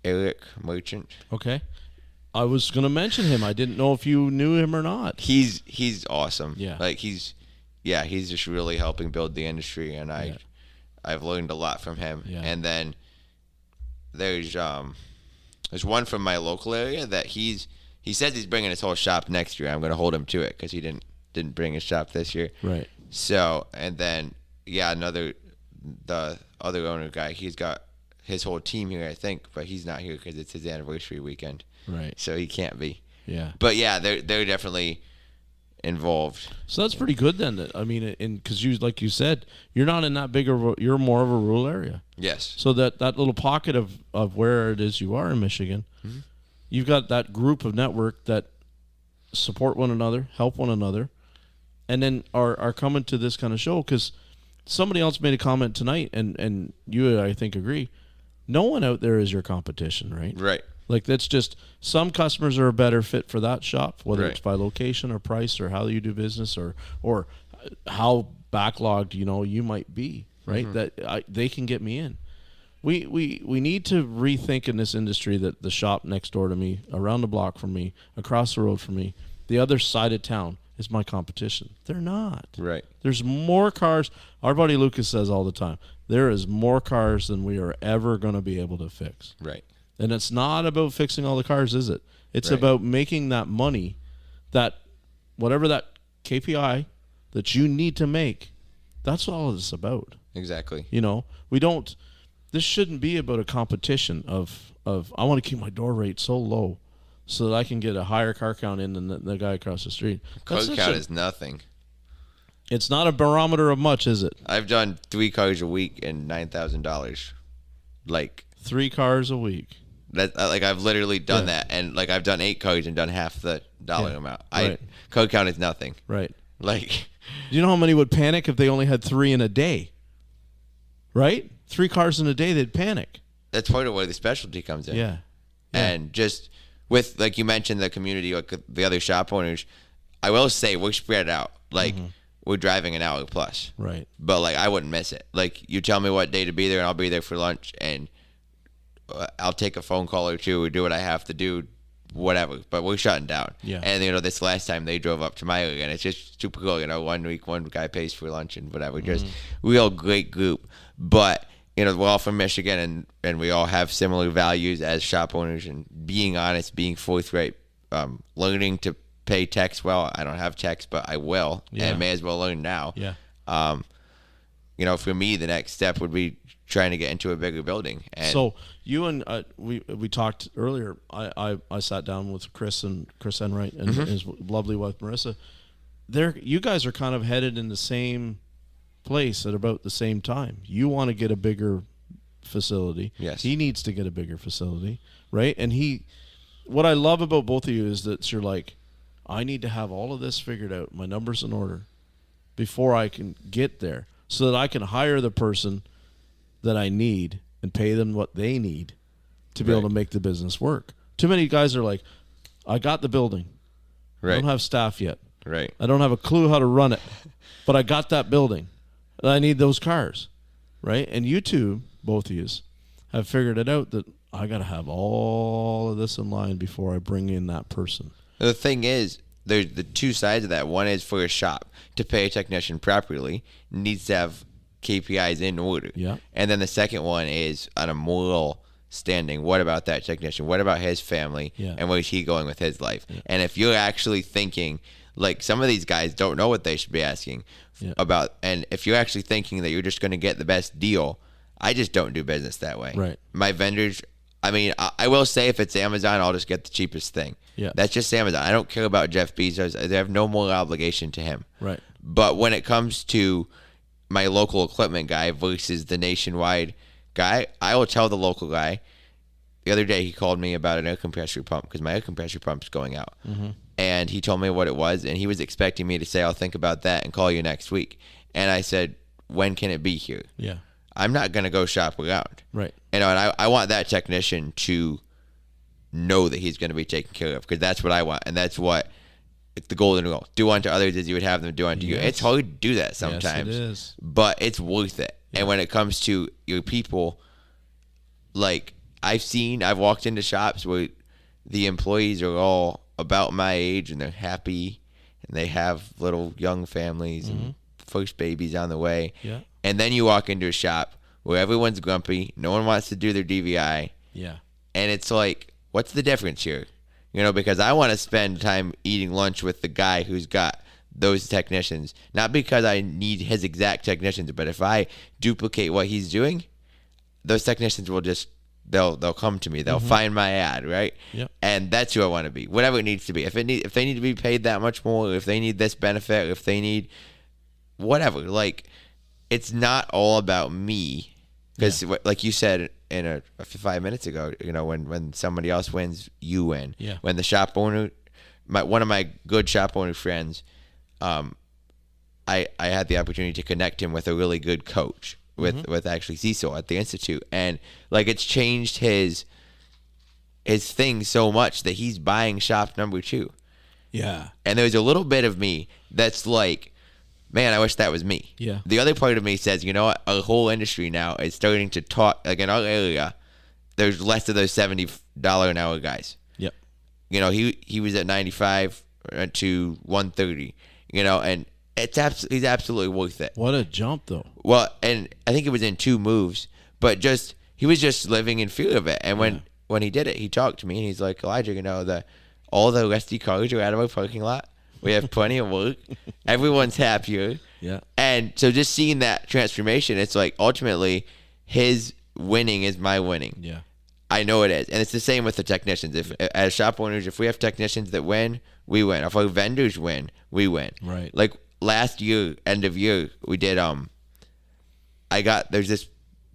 Eric Merchant. Okay. I was going to mention him. I didn't know if you knew him or not. He's awesome. Yeah. He's just really helping build the industry, and I've learned a lot from him. Yeah. And then there's one from my local area that he says he's bringing his whole shop next year. I'm going to hold him to it because he didn't bring his shop this year. Right. So, and then the other owner guy, he's got his whole team here, I think, but he's not here because it's his anniversary weekend. Right. So he can't be. Yeah. But yeah, they're definitely involved. So that's pretty good then. Because like you said, you're not in that big of you're more of a rural area. Yes. So that little pocket of where it is you are in Michigan, you've got that group of network that support one another, help one another, and then are coming to this kind of show. Because somebody else made a comment tonight, and you, I think, agree. No one out there is your competition, right? Right. That's just some customers are a better fit for that shop, whether right. it's by location or price or how you do business or how backlogged you might be, right? That they can get me in. We need to rethink in this industry that the shop next door to me, around the block from me, across the road from me, the other side of town is my competition. They're not. Right. There's more cars. Our buddy Lucas says all the time, there is more cars than we are ever going to be able to fix. Right. And it's not about fixing all the cars, is it? It's right. about making that money, that whatever that KPI that you need to make. That's all it's about. Exactly. This shouldn't be about a competition of I want to keep my door rate so low so that I can get a higher car count in than the guy across the street. Car count is nothing. It's not a barometer of much, is it? I've done 3 cars a week and $9,000. Like 3 cars a week. that, like I've literally done that, and like I've done 8 cars and done half the dollar amount. Right. Code count is nothing. Right. Like, do you know how many would panic if they only had 3 in a day? Right? 3 cars in a day, they'd panic. that's part of where the specialty comes in. Yeah. And just with, like you mentioned, the community, like the other shop owners, I will say we're spread out. Like, we're driving an hour plus. Right. But, like, I wouldn't miss it. Like, you tell me what day to be there, and I'll be there for lunch, and I'll take a phone call or two or do what I have to do, whatever. But we're shutting down. Yeah. And, you know, this last time they drove up to my area, and it's just super cool. You know, one week, one guy pays for lunch and whatever. Just real great group. But, you know, we're all from Michigan, and we all have similar values as shop owners, and being honest, being forthright, learning to pay tax well. I don't have tax, but I will, and may as well learn now. Yeah. You know, for me, the next step would be trying to get into a bigger building. And so you and we talked earlier. I sat down with Chris Enright and his lovely wife Marissa. You guys are kind of headed in the same place at about the same time. You want to get a bigger facility. Yes. He needs to get a bigger facility, right? And what I love about both of you is that you're like, I need to have all of this figured out, my numbers in order, before I can get there, so that I can hire the person that I need and pay them what they need to be able to make the business work. Too many guys are like, I got the building. I don't have staff yet. Right. I don't have a clue how to run it, but I got that building. And I need those cars, right? And you two, both of you, have figured it out that I got to have all of this in line before I bring in that person. The thing is, there's the two sides of that. One is for a shop to pay a technician properly, needs to have KPIs in order. Yeah. And then the second one is on a moral standing. What about that technician? What about his family? Yeah. And where is he going with his life? Yeah. And if you're actually thinking, like some of these guys don't know what they should be asking about, and if you're actually thinking that you're just going to get the best deal, I just don't do business that way. Right. My vendors, I mean, I will say if it's Amazon, I'll just get the cheapest thing. Yeah. That's just Amazon. I don't care about Jeff Bezos. They have no moral obligation to him. Right. But when it comes to my local equipment guy versus the nationwide guy, I will tell the local guy. The other day he called me about an air compressor pump because my air compressor pump's going out. And he told me what it was, and he was expecting me to say, I'll think about that and call you next week. And I said, when can it be here? Yeah. I'm not going to go shop around. Right. You know, and I want that technician to know that he's going to be taken care of, because that's what I want, and that's what the golden rule. Do unto others as you would have them do unto you. It's hard to do that sometimes. Yes, it is. But it's worth it. Yeah. And when it comes to your people, like I've walked into shops where the employees are all about my age and they're happy and they have little young families and first babies on the way. Yeah. And then you walk into a shop where everyone's grumpy, no one wants to do their DVI. Yeah. And it's like, what's the difference here? You know, because I want to spend time eating lunch with the guy who's got those technicians. Not because I need his exact technicians, but if I duplicate what he's doing, those technicians will just, they'll come to me. They'll find my ad, right? Yep. And that's who I want to be. Whatever it needs to be. If they need to be paid that much more, if they need this benefit, if they need whatever, like, it's not all about me. Because like you said in a 5 minutes ago, you know, when somebody else wins, you win. Yeah. When the shop owner, one of my good shop owner friends, I had the opportunity to connect him with a really good coach with actually Cecil at the Institute, and like it's changed his thing so much that he's buying shop number 2. Yeah. And there's a little bit of me that's like, man, I wish that was me. Yeah. The other part of me says, you know what? Our whole industry now is starting to talk, like in our area, there's less of those $70 an hour guys. Yep. You know, he was at 95 to 130, you know, and he's absolutely worth it. What a jump, though. Well, and I think it was in 2 moves, but he was just living in fear of it. And when he did it, he talked to me and he's like, Elijah, you know, all the rusty cars are out of our parking lot. We have plenty of work. Everyone's happier. Yeah. And so just seeing that transformation, it's like ultimately his winning is my winning. Yeah. I know it is. And it's the same with the technicians. If as shop owners, if we have technicians that win, we win. If our vendors win, we win. Right. Like last year, end of year, we did. There's this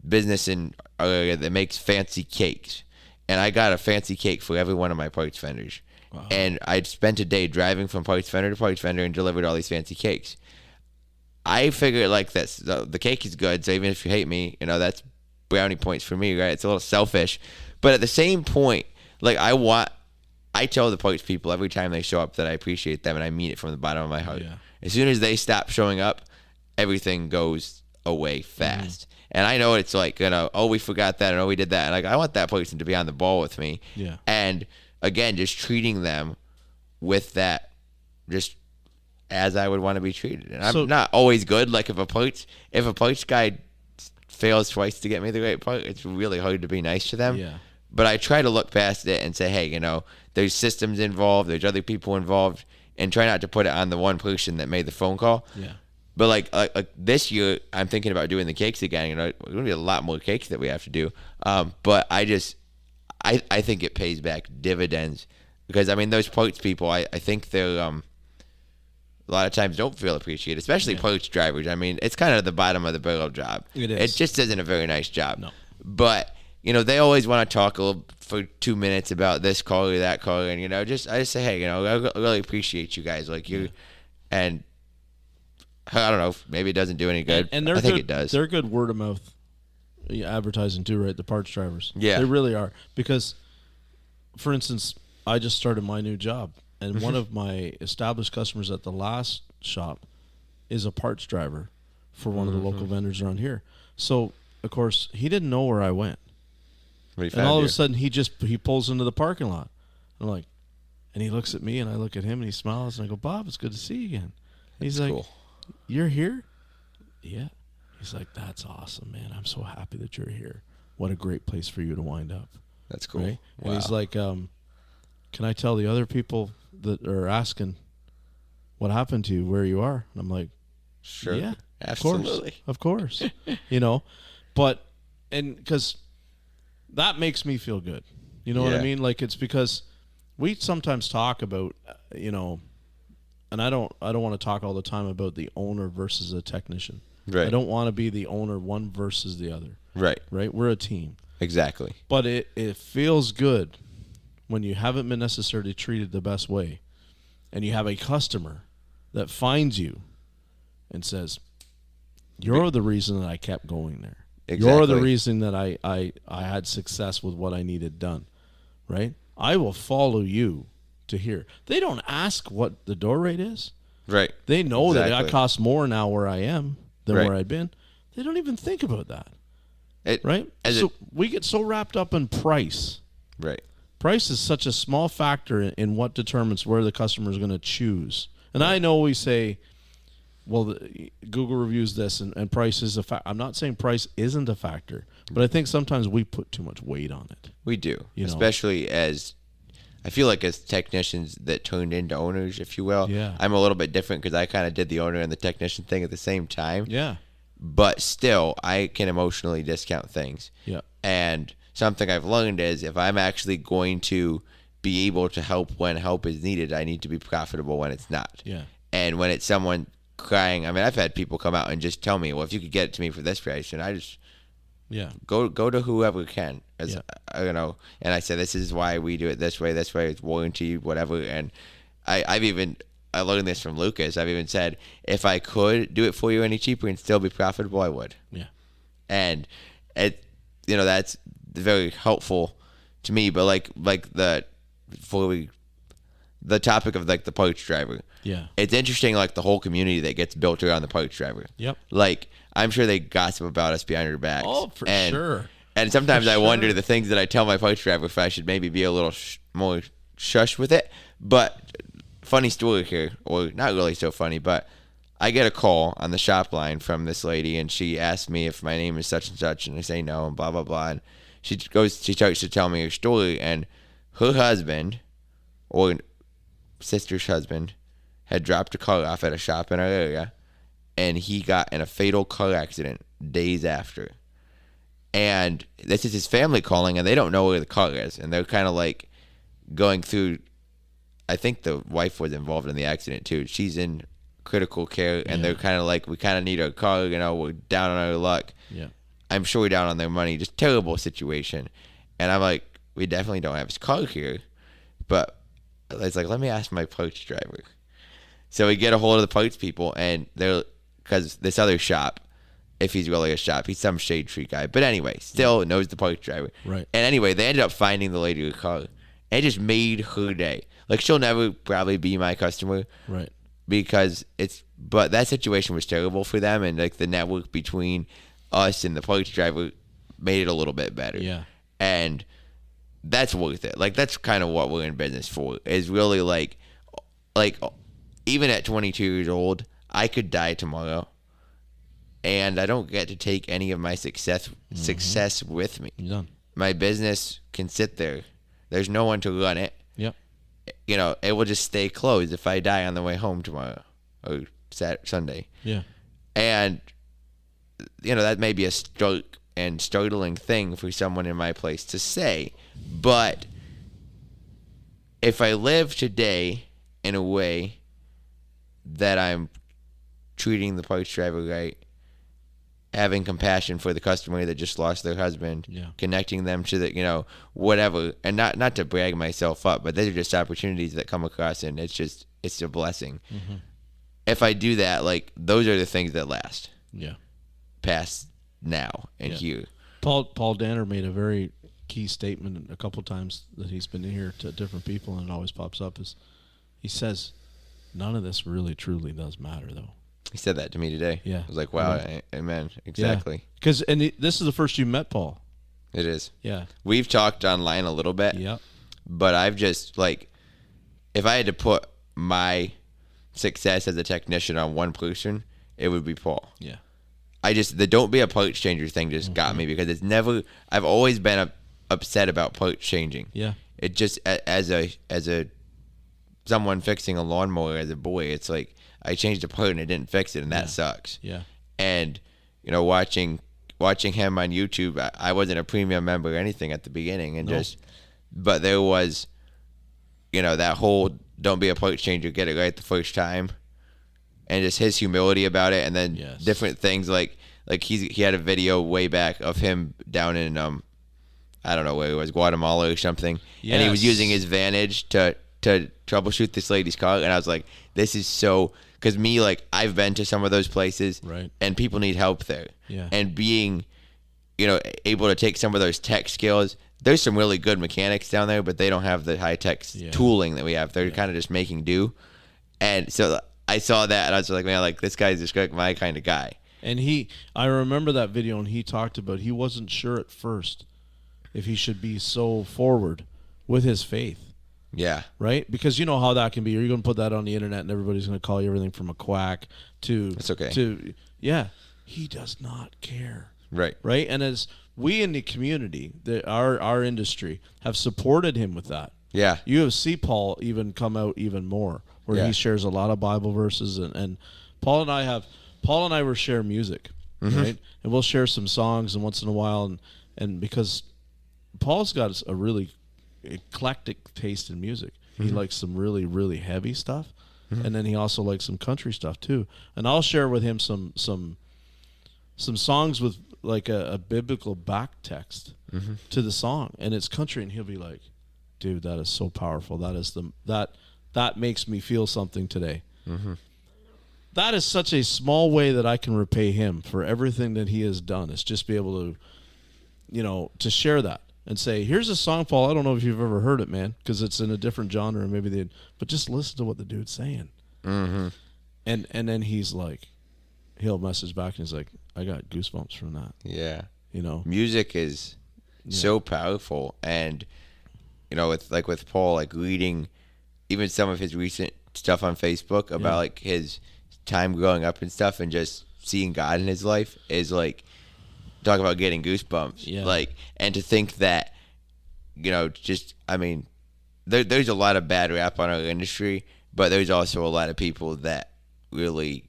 business in our area that makes fancy cakes, and I got a fancy cake for every one of my parts vendors. Wow. And I'd spent a day driving from parts vendor to parts vendor and delivered all these fancy cakes. I figure it like this: the cake is good, so even if you hate me, that's brownie points for me, right? It's a little selfish, but at the same point, like I tell the parts people every time they show up that I appreciate them, and I mean it from the bottom of my heart. Yeah. As soon as they stop showing up, everything goes away fast. Mm-hmm. And I know it's like, we forgot that, and we did that. And like, I want that person to be on the ball with me. Yeah. And again, just treating them with that, just as I would want to be treated. And I'm not always good. Like if a parts guy fails twice to get me the right part, it's really hard to be nice to them. Yeah. But I try to look past it and say, hey, there's systems involved, there's other people involved, and try not to put it on the one person that made the phone call. Yeah. But like this year, I'm thinking about doing the cakes again. There's going to be a lot more cakes that we have to do. But I think it pays back dividends because those parts people, I think they're a lot of times don't feel appreciated, especially parts drivers. It's kind of the bottom of the barrel job. It is. It just isn't a very nice job. No. But they always want to talk for 2 minutes about this car or that car, and I just say, hey, I really appreciate you guys, like you, and I don't know, maybe it doesn't do any good. And I think it does. They're good word of mouth advertising too, right? The parts drivers, yeah, they really are. Because, for instance, I just started my new job, and one of my established customers at the last shop is a parts driver for one of the local vendors around here. So, of course, he didn't know where I went. And all of a sudden, he pulls into the parking lot. I'm like, and he looks at me, and I look at him, and he smiles, and I go, Bob, it's good to see you again. He's like, cool. You're here? Yeah. He's like, that's awesome, man. I'm so happy that you're here. What a great place for you to wind up. That's cool. Right? Wow. And he's like, can I tell the other people that are asking what happened to you, where you are? And I'm like, sure. Yeah, absolutely. Of course. But, and because that makes me feel good. You know what I mean? Like, it's because we sometimes talk about, and I don't want to talk all the time about the owner versus a technician. Right. I don't want to be the owner one versus the other. Right. Right? We're a team. Exactly. But it feels good when you haven't been necessarily treated the best way, and you have a customer that finds you and says, you're the reason that I kept going there. Exactly. You're the reason that I had success with what I needed done. Right? I will follow you to here. They don't ask what the door rate is. Right. They know that I cost more now where I am than where I'd been. They don't even think about that. Right? So we get so wrapped up in price. Right. Price is such a small factor in what determines where the customer is going to choose. And I know we say, well, Google reviews this and price is a factor. I'm not saying price isn't a factor, but I think sometimes we put too much weight on it. We do. Especially as I feel like as technicians that turned into owners, if you will. Yeah. I'm a little bit different because I kind of did the owner and the technician thing at the same time. Yeah. But still, I can emotionally discount things. Yeah. And something I've learned is if I'm actually going to be able to help when help is needed, I need to be profitable when it's not. Yeah. And when it's someone crying, I've had people come out and just tell me, well, if you could get it to me for this price, and I just go to whoever can. And I say, this is why we do it this way, it's warranty, whatever. And I learned this from Lucas. I've even said, if I could do it for you any cheaper and still be profitable, I would. Yeah. And that's very helpful to me. But like the topic of like the parts driver. Yeah. It's interesting, like the whole community that gets built around the parts driver. Yep. Like I'm sure they gossip about us behind our backs. Oh, for sure. And sometimes I wonder the things that I tell my parts driver if I should maybe be a little more shush with it. But funny story here, or not really so funny, but I get a call on the shop line from this lady, and she asked me if my name is such and such, and I say no, and blah, blah, blah. And she starts to tell me her story, and her husband, or sister's husband, had dropped a car off at a shop in our area, and he got in a fatal car accident days after. And this is his family calling, and they don't know where the car is, and they're kind of like going through. I think the wife was involved in the accident too. She's in critical care, and they're kind of like, we kind of need a car, we're down on our luck. Yeah. I'm sure we're down on their money, just terrible situation. And I'm like, we definitely don't have his car here, but it's like, let me ask my parts driver. So we get a hold of the parts people, and they're, because this other shop, if he's really a shop, he's some shade tree guy. But anyway, still knows the parts driver. Right. And anyway, they ended up finding the lady a car. And it just made her day. Like, she'll never probably be my customer. Right. Because but that situation was terrible for them. And like the network between us and the parts driver made it a little bit better. Yeah. And that's worth it. Like, that's kind of what we're in business for, is really like even at 22 years old, I could die tomorrow, and I don't get to take any of my success with me. You're done. My business can sit there. There's no one to run it. Yep. It will just stay closed if I die on the way home tomorrow or Sunday. Yeah. And that may be a stark and startling thing for someone in my place to say, but if I live today in a way that I'm treating the parts driver right, having compassion for the customer that just lost their husband, connecting them to the, whatever, and not to brag myself up, but these are just opportunities that come across, and it's a blessing. Mm-hmm. If I do that, like, those are the things that last. Yeah. Past now and here. Paul Danner made a very key statement a couple times that he's been in here to different people, and it always pops up, is he says, none of this really truly does matter, though. He said that to me today. Yeah. I was like, wow, amen. Exactly. Because this is the first you met Paul. It is. Yeah. We've talked online a little bit. Yeah. But I've just, like, if I had to put my success as a technician on one person, it would be Paul. Yeah. The don't be a parts changer thing just got me, because I've always been upset about parts changing. Yeah. It just, as a someone fixing a lawnmower as a boy, it's like, I changed a part and it didn't fix it, and that sucks. Yeah. And watching him on YouTube, I wasn't a premium member or anything at the beginning, and but there was, that whole don't be a parts changer, get it right the first time, and just his humility about it, and then different things like he had a video way back of him down in I don't know where it was, Guatemala or something, and he was using his Vantage to troubleshoot this lady's car, and I was like, this is so, because me, like, I've been to some of those places, right, and people need help there, and being, able to take some of those tech skills. There's some really good mechanics down there, but they don't have the high tech tooling that we have. They're kind of just making do, and so I saw that, and I was like, man, like, this guy's just like my kind of guy. And I remember that video, and he talked about he wasn't sure at first if he should be so forward with his faith. Yeah. Right? Because you know how that can be. You're going to put that on the internet, and everybody's going to call you everything from a quack to... That's okay. He does not care. Right. Right? And as we in the community, our industry, have supported him with that. Yeah. You see Paul even come out even more, where he shares a lot of Bible verses, and Paul and I will share music, right? And we'll share some songs, and once in a while, and because Paul's got a really eclectic taste in music. He likes some really, really heavy stuff, and then he also likes some country stuff too. And I'll share with him some songs with like a biblical back text to the song, and it's country, and he'll be like, dude, that is so powerful. That makes me feel something today. That is such a small way that I can repay him for everything that he has done, is just be able to, to share that and say, here's a song, Paul, I don't know if you've ever heard it, man, because it's in a different genre, and but just listen to what the dude's saying. And then he's like, he'll message back, and he's like, I got goosebumps from that. Yeah. Music is so powerful, and, with Paul, like, reading even some of his recent stuff on Facebook about like his time growing up and stuff, and just seeing God in his life is like, talk about getting goosebumps. Like, and to think that, there's a lot of bad rap on our industry, but there's also a lot of people that really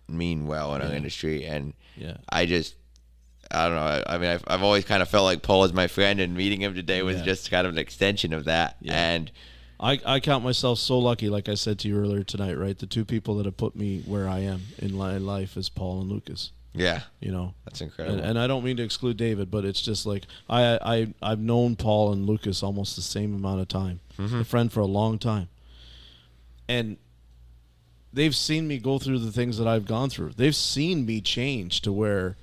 mean well in our industry, and I don't know. I mean, I've always kind of felt like Paul is my friend, and meeting him today was just kind of an extension of that. And I count myself so lucky, like I said to you earlier tonight, right? The two people that have put me where I am in life is Paul and Lucas. Yeah. You know, that's incredible. And I don't mean to exclude David, but it's just like I've known Paul and Lucas almost the same amount of time. Mm-hmm. A friend for a long time. And they've seen me go through the things that I've gone through. They've seen me change to where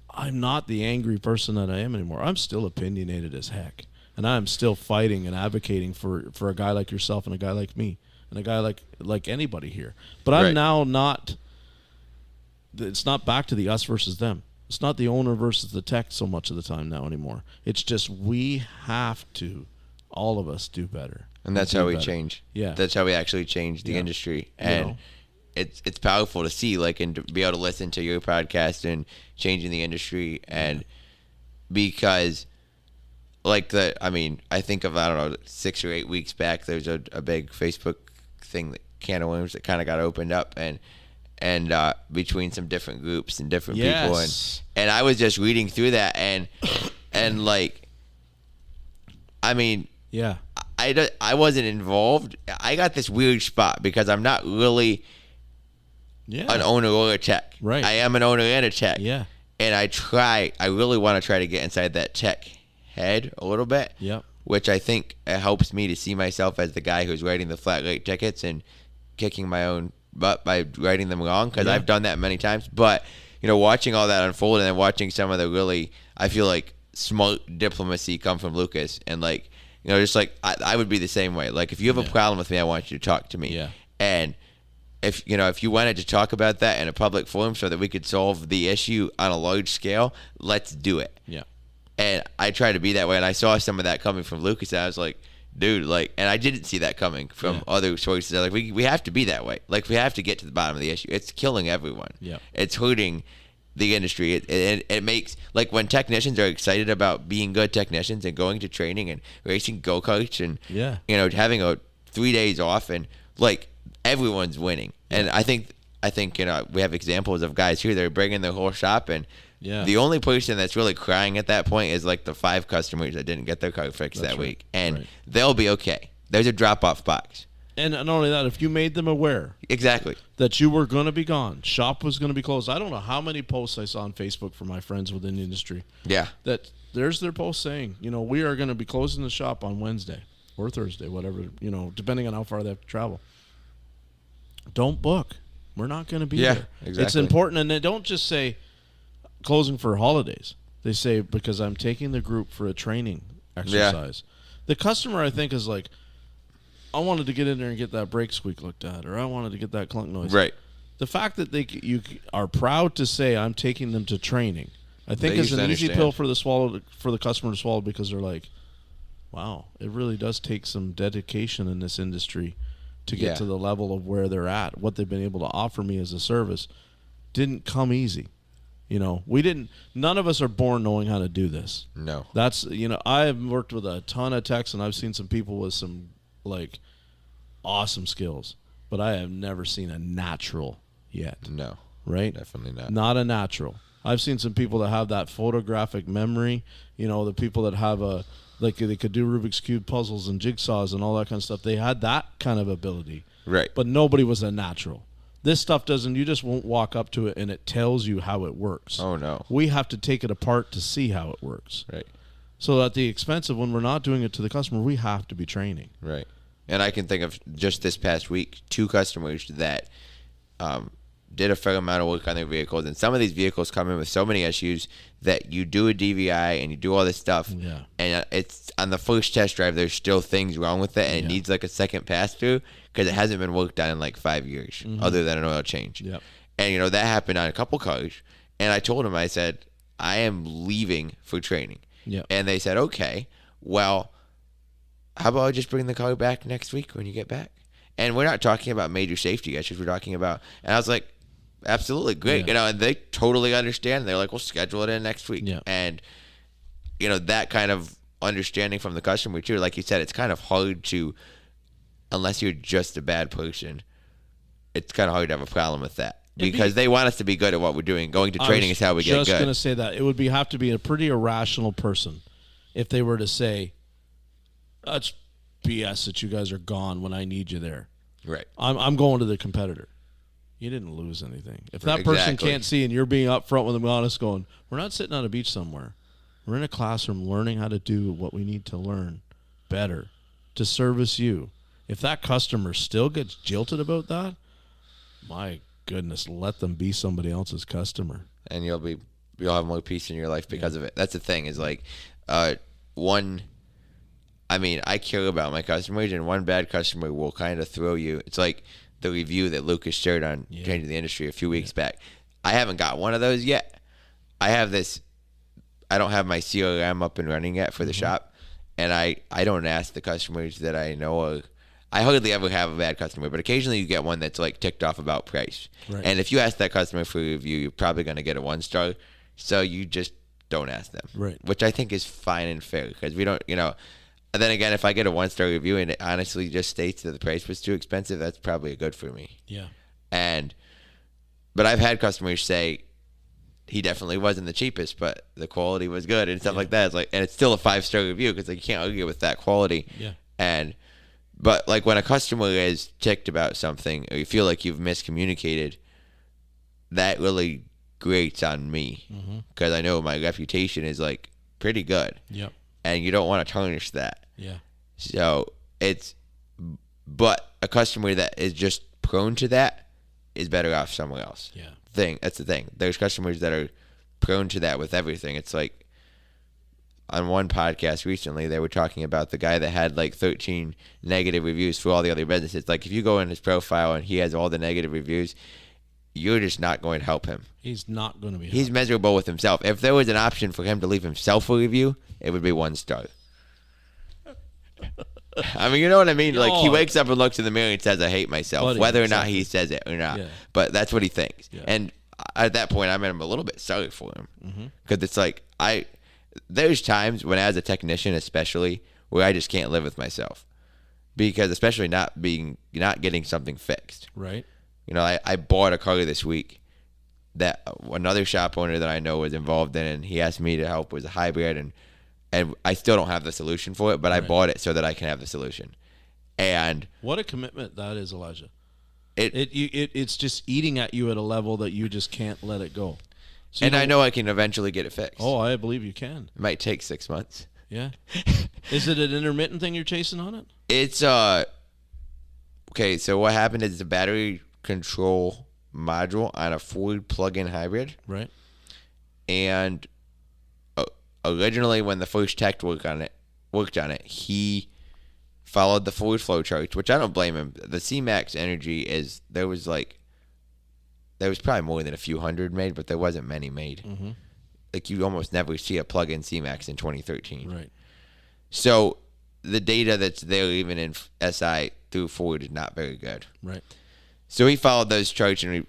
I'm not the angry person that I am anymore. I'm still opinionated as heck. And I'm still fighting and advocating for a guy like yourself and a guy like me and a guy like anybody here. But I'm now not... It's not back to the us versus them. It's not the owner versus the tech so much of the time now anymore. It's just we have to, all of us, do better. And that's how we change. Yeah. That's how we actually change the industry. And it's powerful to see, like, and to be able to listen to your podcast and changing the industry. And because, like, I think of, I don't know, 6 or 8 weeks back, there was a big Facebook thing, that can of worms that kind of got opened up. And between some different groups and different people, and I was just reading through that, and like, I mean, I wasn't involved. I got this weird spot because I'm not really an owner or a tech. Right. I am an owner and a tech. Yeah. And I really want to try to get inside that tech head a little bit. Yep. Which I think helps me to see myself as the guy who's writing the flat rate tickets and kicking my own butt by writing them wrong, because I've done that many times. But, you know, watching all that unfold and then watching some of the really, I feel like, smart diplomacy come from Lucas, and, like, you know, just like I would be the same way. Like, if you have a problem with me, I want you to talk to me. Yeah. And if you wanted to talk about that in a public forum so that we could solve the issue on a large scale, let's do it. Yeah. And I try to be that way, and I saw some of that coming from Lucas, and I was like, dude, like, and I didn't see that coming from other sources. Like, we have to be that way. Like, we have to get to the bottom of the issue. It's killing everyone. Yeah. It's hurting the industry. It makes, like, when technicians are excited about being good technicians and going to training and racing go-karts and, you know, having 3 days off, and, like, everyone's winning. And I think, you know, we have examples of guys here that are bringing their whole shop, and the only person that's really crying at that point is, like, the 5 customers that didn't get their car fixed that week. And they'll be okay. There's a drop-off box. And not only that, if you made them aware that you were going to be gone, shop was going to be closed. I don't know how many posts I saw on Facebook from my friends within the industry. Yeah. That there's their post saying, you know, we are going to be closing the shop on Wednesday or Thursday, whatever, you know, depending on how far they have to travel. Don't book. We're not going to be there. Exactly. It's important. And they don't just say closing for holidays. They say, because I'm taking the group for a training exercise. The customer, I think, is like, I wanted to get in there and get that brake squeak looked at, or I wanted to get that clunk noise. Right. The fact that you are proud to say I'm taking them to training, I think is an easy pill for the customer to swallow, because they're like, wow, it really does take some dedication in this industry to get to the level of where they're at. What they've been able to offer me as a service didn't come easy. You know, none of us are born knowing how to do this. No. That's, you know, I've worked with a ton of techs, and I've seen some people with some, like, awesome skills, but I have never seen a natural yet. No. Right? Definitely not. Not a natural. I've seen some people that have that photographic memory, you know, the people that have they could do Rubik's Cube puzzles and jigsaws and all that kind of stuff. They had that kind of ability. Right. But nobody was a natural. This stuff you just won't walk up to it and it tells you how it works. Oh, no. We have to take it apart to see how it works. Right. So at the expense of, when we're not doing it to the customer, we have to be training. Right. And I can think of just this past week 2 customers that did a fair amount of work on their vehicles, and some of these vehicles come in with so many issues that you do a DVI and you do all this stuff, and it's on the first test drive there's still things wrong with it, and it needs like a second pass through because it hasn't been worked on in like 5 years, other than an oil change. And you know, that happened on a couple cars, and I told him, I said, I am leaving for training. And they said, okay, well, how about I just bring the car back next week when you get back? And we're not talking about major safety issues. We're talking about, and I was like, absolutely, great. You know, and they totally understand. They're like, we'll schedule it in next week. And, you know, that kind of understanding from the customer too, like you said, it's kind of hard to, unless you're just a bad person, it's kind of hard to have a problem with that. Because they want us to be good at what we're doing. Going to training is how we get good. I was just going to say that. It would have to be a pretty irrational person if they were to say, BS that you guys are gone when I need you there. Right. I'm going to the competitor. You didn't lose anything. If that person Exactly. can't see and you're being upfront with them, honest, going, we're not sitting on a beach somewhere. We're in a classroom learning how to do what we need to learn better to service you. If that customer still gets jilted about that, my goodness, let them be somebody else's customer. And you'll have more peace in your life because of it. That's the thing is like, I care about my customers, and one bad customer will kind of throw you. It's like the review that Lucas shared on Changing the Industry a few weeks back. I haven't got one of those yet. I don't have my CRM up and running yet for the shop, and I don't ask the customers that I know. I hardly ever have a bad customer, but occasionally you get one that's like ticked off about price. Right. And if you ask that customer for a review, you're probably going to get a 1-star. So you just don't ask them. Right. Which I think is fine and fair because we don't, And then again, if I get a 1-star review and it honestly just states that the price was too expensive, that's probably good for me. Yeah. But I've had customers say he definitely wasn't the cheapest, but the quality was good and stuff like that. It's like, and it's still a 5-star review because you can't argue with that quality. Yeah. But like when a customer is ticked about something or you feel like you've miscommunicated, that really grates on me because I know my reputation is like pretty good. Yep. And you don't want to tarnish that. Yeah. So but a customer that is just prone to that is better off somewhere else. Yeah. That's the thing. There's customers that are prone to that with everything. It's like on one podcast recently, they were talking about the guy that had like 13 negative reviews for all the other businesses. Like if you go in his profile and he has all the negative reviews, you're just not going to help him. He's not going to be. He's miserable with himself. If there was an option for him to leave himself a review, it would be 1-star. I mean, you know what I mean? Like he wakes up and looks in the mirror and says, I hate myself, Buddy, whether or not he says it or not. Yeah. But that's what he thinks. Yeah. And at that point, I'm a little bit sorry for him. Because it's like, there's times when as a technician especially, where I just can't live with myself. Because especially not getting something fixed. Right. I bought a car this week that another shop owner that I know was involved in, and he asked me to help. It was a hybrid, and I still don't have the solution for it, but I bought it so that I can have the solution. And what a commitment that is, Elijah. It's It's just eating at you at a level that you just can't let it go. So I know I can eventually get it fixed. Oh, I believe you can. It might take 6 months. Yeah. Is it an intermittent thing you're chasing on it? It's okay. So what happened is the battery control module on a Ford plug-in hybrid. Right. And originally, when the first tech worked on it, he followed the Ford flow charts, which I don't blame him. The CMax energy there was probably more than a few hundred made, but there wasn't many made. Like you almost never see a plug-in CMax in 2013. Right. So the data that's there, even in SI through Ford, is not very good. Right. So he followed those charts and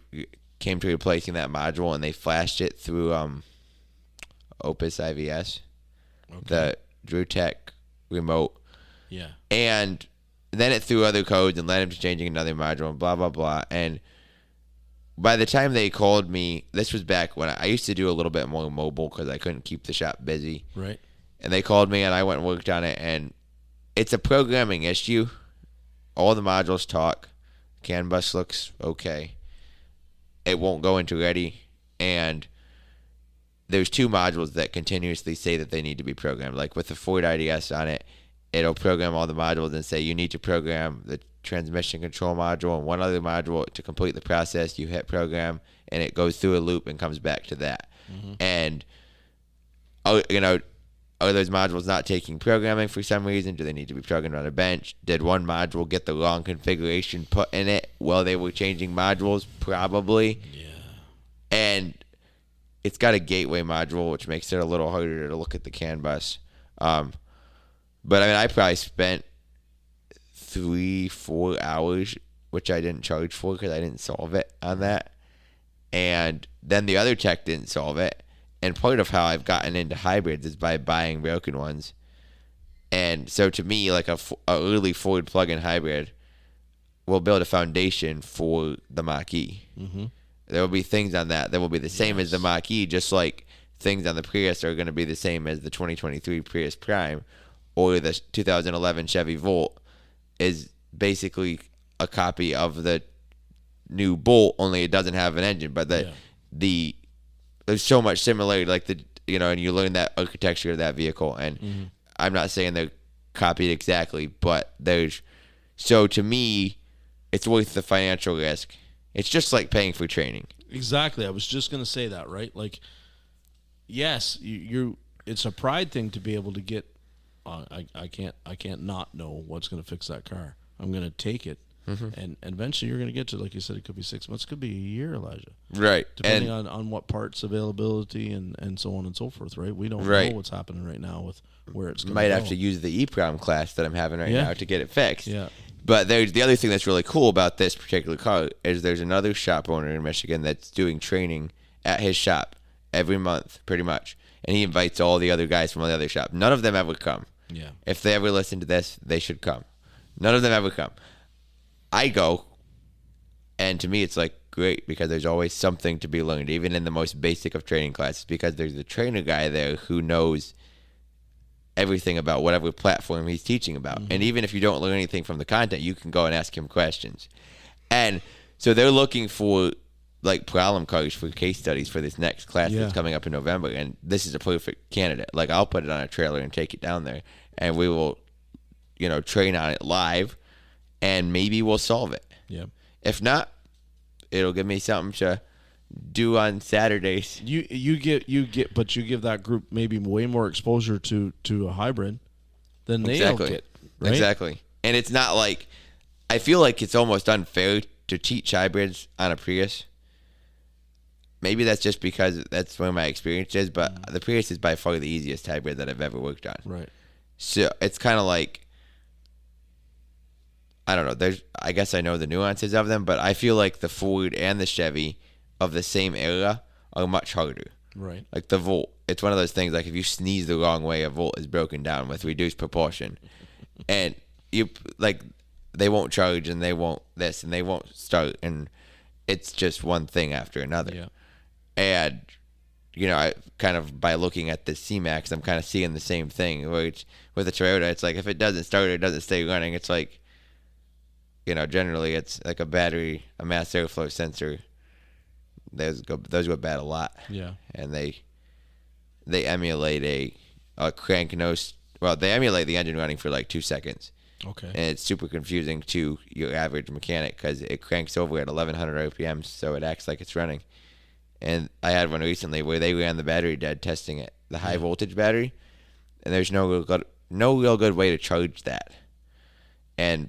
came to replacing that module, and they flashed it through Opus IVS, the DrewTech remote. Yeah. And then it threw other codes and led him to changing another module and blah, blah, blah. And by the time they called me, this was back when I used to do a little bit more mobile because I couldn't keep the shop busy. Right. And they called me, and I went and worked on it, and it's a programming issue. All the modules talk. CAN bus looks okay. It won't go into ready, and there's 2 modules that continuously say that they need to be programmed. Like with the Ford IDS on it, it'll program all the modules and say you need to program the transmission control module and one other module to complete the process. You hit program, and it goes through a loop and comes back to that. And are those modules not taking programming for some reason? Do they need to be programmed on a bench? Did one module get the wrong configuration put in it while they were changing modules? Probably. Yeah. And it's got a gateway module, which makes it a little harder to look at the CAN bus. But I mean, I probably spent 3-4 hours, which I didn't charge for because I didn't solve it on that. And then the other tech didn't solve it. And part of how I've gotten into hybrids is by buying broken ones. And so to me, like a early Ford plug-in hybrid will build a foundation for the Mach-E. There will be things on that will be the same as the Mach-E, just like things on the Prius are going to be the same as the 2023 Prius Prime or the 2011 Chevy Volt. is basically a copy of the new Bolt, only it doesn't have an engine. But there's so much similarity, like and you learn that architecture of that vehicle. And I'm not saying they're copied exactly, but so to me, it's worth the financial risk. It's just like paying for training. Exactly. I was just going to say that, right? Like, yes, it's a pride thing to be able to get. I can't not know what's going to fix that car. I'm going to take it, and eventually you're going to get to, like you said, it could be 6 months, it could be a year, Elijah. Right. Depending on what parts availability and so on and so forth. Right. We don't know what's happening right now with where it's going. Might have to use the EPROM class that I'm having right now to get it fixed. Yeah. But there's the other thing that's really cool about this particular car is there's another shop owner in Michigan that's doing training at his shop every month, pretty much. And he invites all the other guys from the other shop. None of them ever come. Yeah. If they ever listen to this, they should come. None of them ever come. I go, and to me it's like great because there's always something to be learned, even in the most basic of training classes, because there's a trainer guy there who knows everything about whatever platform he's teaching about. And even if you don't learn anything from the content, you can go and ask him questions. And so they're looking for like problem cars for case studies for this next class that's coming up in November, and this is a perfect candidate. Like, I'll put it on a trailer and take it down there, and we will train on it live, and maybe we'll solve it. Yeah. If not, it'll give me something to do on Saturdays. You give that group maybe way more exposure to a hybrid than they'll get. Right? Exactly. And it's not like, I feel like it's almost unfair to teach hybrids on a Prius. Maybe that's just because that's where my experience is, but the Prius is by far the easiest hybrid that I've ever worked on. Right. So it's kind of like, I don't know. I guess I know the nuances of them, but I feel like the Ford and the Chevy of the same era are much harder. Right. Like the Volt, it's one of those things, like if you sneeze the wrong way, a Volt is broken down with reduced propulsion. And they won't charge, and they won't this, and they won't start, and it's just one thing after another. Yeah. And I kind of, by looking at the CMax, I'm kind of seeing the same thing. Which with the Toyota, it's like if it doesn't start or it doesn't stay running, it's like, generally it's like a battery, a mass airflow sensor. Those go bad a lot. Yeah. And they emulate a crank nose. Well, they emulate the engine running for like 2 seconds. Okay. And it's super confusing to your average mechanic because it cranks over at 1100 RPMs, so it acts like it's running. And I had one recently where they ran the battery dead testing it, the high voltage battery, and there's no real good way to charge that. And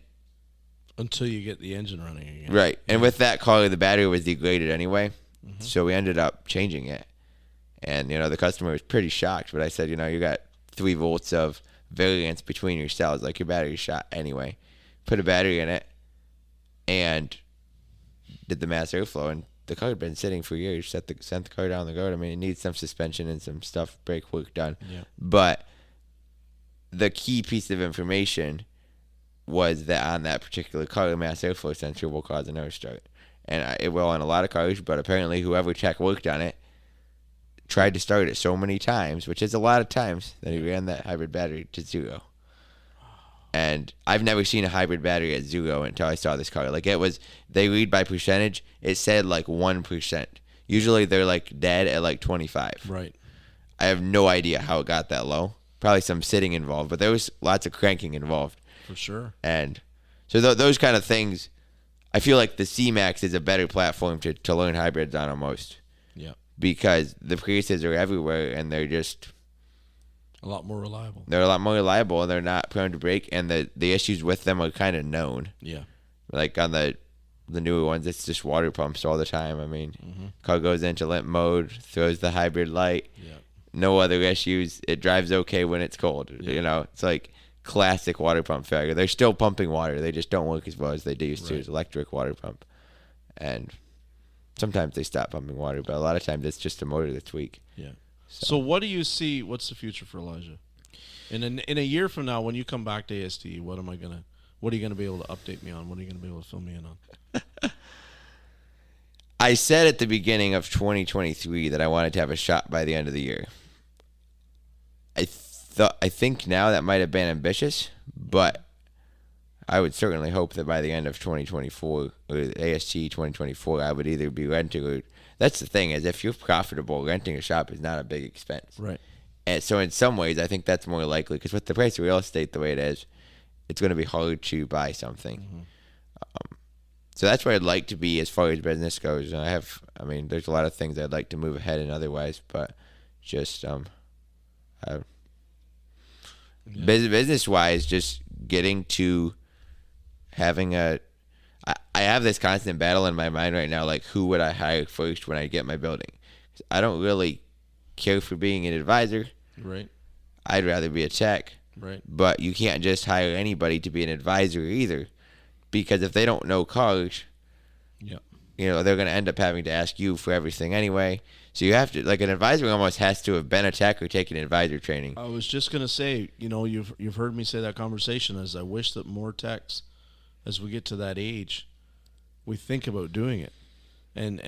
until you get the engine running again. Right. And with that car, the battery was degraded anyway, so we ended up changing it. And, the customer was pretty shocked, but I said, you got 3 volts of variance between your cells, like your battery's shot anyway. Put a battery in it and did the mass airflow, and the car had been sitting for years. Sent the car down the road. I mean, it needs some suspension and some stuff, brake work done. Yeah. But the key piece of information was that on that particular car, the mass airflow sensor will cause a no start. And it will on a lot of cars, but apparently whoever tech worked on it tried to start it so many times, which is a lot of times, that he ran that hybrid battery to 0. And I've never seen a hybrid battery at 0 until I saw this car. Like, they read by percentage. It said like 1%. Usually they're like dead at like 25. Right. I have no idea how it got that low. Probably some sitting involved, but there was lots of cranking involved. For sure. And so those kind of things, I feel like the CMax is a better platform to learn hybrids on almost. Yeah. Because the Priuses are everywhere, and they're just a lot more reliable. They're a lot more reliable, and they're not prone to break, and the issues with them are kind of known. Yeah. Like on the newer ones, it's just water pumps all the time. I mean, car goes into limp mode, throws the hybrid light. Yeah. No other issues. It drives okay when it's cold. Yeah. It's like classic water pump failure. They're still pumping water. They just don't work as well as they used to. It's electric water pump. And sometimes they stop pumping water, but a lot of times it's just a motor that's weak. Yeah. So what do you see? What's the future for Elijah? In a year from now, when you come back to AST, what are you gonna be able to update me on? What are you gonna be able to fill me in on? I said at the beginning of 2023 that I wanted to have a shop by the end of the year. I think now that might have been ambitious, but I would certainly hope that by the end of 2024 or AST 2024, I would either be renting or. That's the thing, is if you're profitable, renting a shop is not a big expense. Right. And so in some ways, I think that's more likely, because with the price of real estate the way it is, it's going to be hard to buy something. Mm-hmm. So that's where I'd like to be as far as business goes. And there's a lot of things I'd like to move ahead in otherwise, but just business-wise, just getting to having I have this constant battle in my mind right now, like who would I hire first when I get my building? I don't really care for being an advisor. Right. I'd rather be a tech. Right. But you can't just hire anybody to be an advisor either, because if they don't know cars, they're going to end up having to ask you for everything anyway. So you have to, like, an advisor almost has to have been a tech or taken advisor training. I was just going to say, you've heard me say that conversation, as I wish that more techs, as we get to that age, we think about doing it. And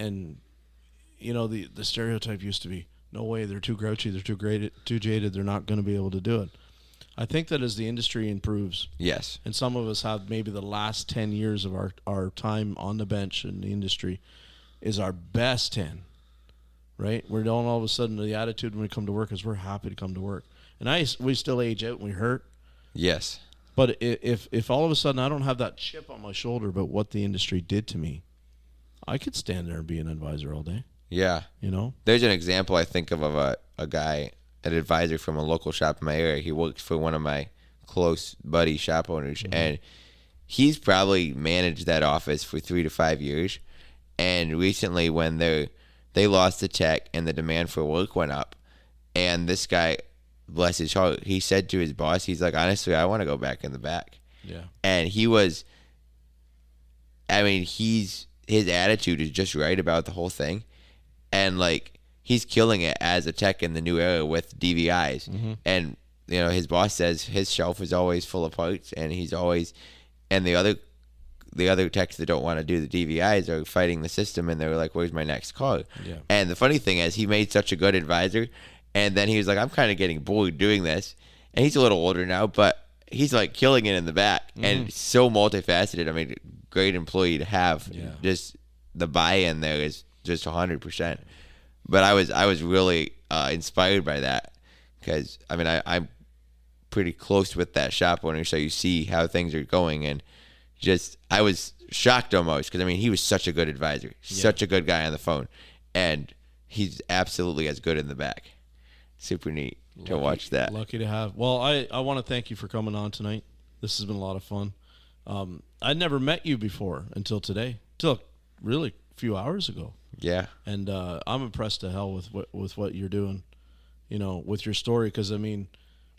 the stereotype used to be, no way, they're too grouchy, they're too jaded, they're not going to be able to do it. I think that as the industry improves, yes, and some of us have maybe the last 10 years of our time on the bench in the industry is our best 10, right? We're don't all of a sudden, the attitude when we come to work is we're happy to come to work. And we still age out and we hurt. Yes. But if all of a sudden I don't have that chip on my shoulder about what the industry did to me, I could stand there and be an advisor all day. Yeah. There's an example I think of a guy, an advisor from a local shop in my area. He works for one of my close buddy shop owners, mm-hmm. and he's probably managed that office for 3 to 5 years. And recently, when they lost the tech and the demand for work went up, and this guy, bless his heart, he said to his boss, he's like, honestly, I want to go back in the back. Yeah. And his attitude is just right about the whole thing. And like, he's killing it as a tech in the new era with DVIs. Mm-hmm. And his boss says his shelf is always full of parts, and the other techs that don't want to do the DVIs are fighting the system, and they're like, where's my next car? Yeah. And the funny thing is, he made such a good advisor, and then he was like, I'm kind of getting bored doing this. And he's a little older now, but he's like killing it in the back, and so multifaceted. Great employee to have. Yeah. Just the buy-in there is just 100%. But I was really inspired by that, because I'm pretty close with that shop owner, so you see how things are going, and just I was shocked almost, because he was such a good advisor, such a good guy on the phone, and he's absolutely as good in the back. Super neat to watch that. Lucky to have. Well, I want to thank you for coming on tonight. This has been a lot of fun. I'd never met you before until today, till really a few hours ago. Yeah. And I'm impressed to hell with what you're doing, with your story. Because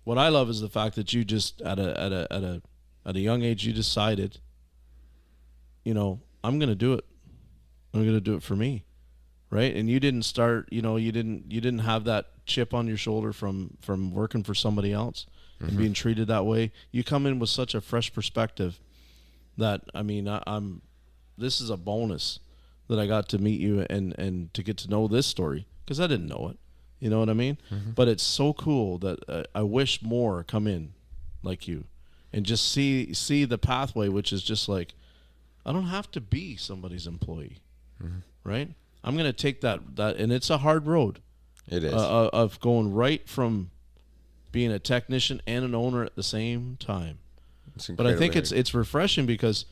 what I love is the fact that you just at a young age you decided, I'm going to do it. I'm going to do it for me, right? And you didn't start, you didn't have that chip on your shoulder from working for somebody else, mm-hmm. and being treated that way. You come in with such a fresh perspective that this is a bonus that I got to meet you and to get to know this story, because I didn't know it. You know what I mean? Mm-hmm. But it's so cool that I wish more come in like you and just see the pathway, which is just like, I don't have to be somebody's employee, mm-hmm. right? I'm going to take that, and it's a hard road. It is. Of going right from being a technician and an owner at the same time. But I think it's refreshing, because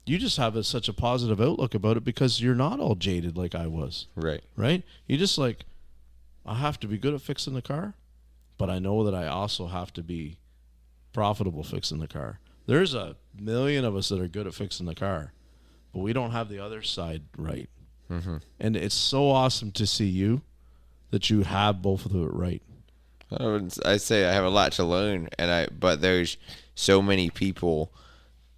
you just have such a positive outlook about it, because you're not all jaded like I was. Right. Right? You just like, I have to be good at fixing the car, but I know that I also have to be profitable fixing the car. There's a million of us that are good at fixing the car, but we don't have the other side right. Mm-hmm. And it's so awesome to see you that you have both of it right. I say I have a lot to learn, but there's so many people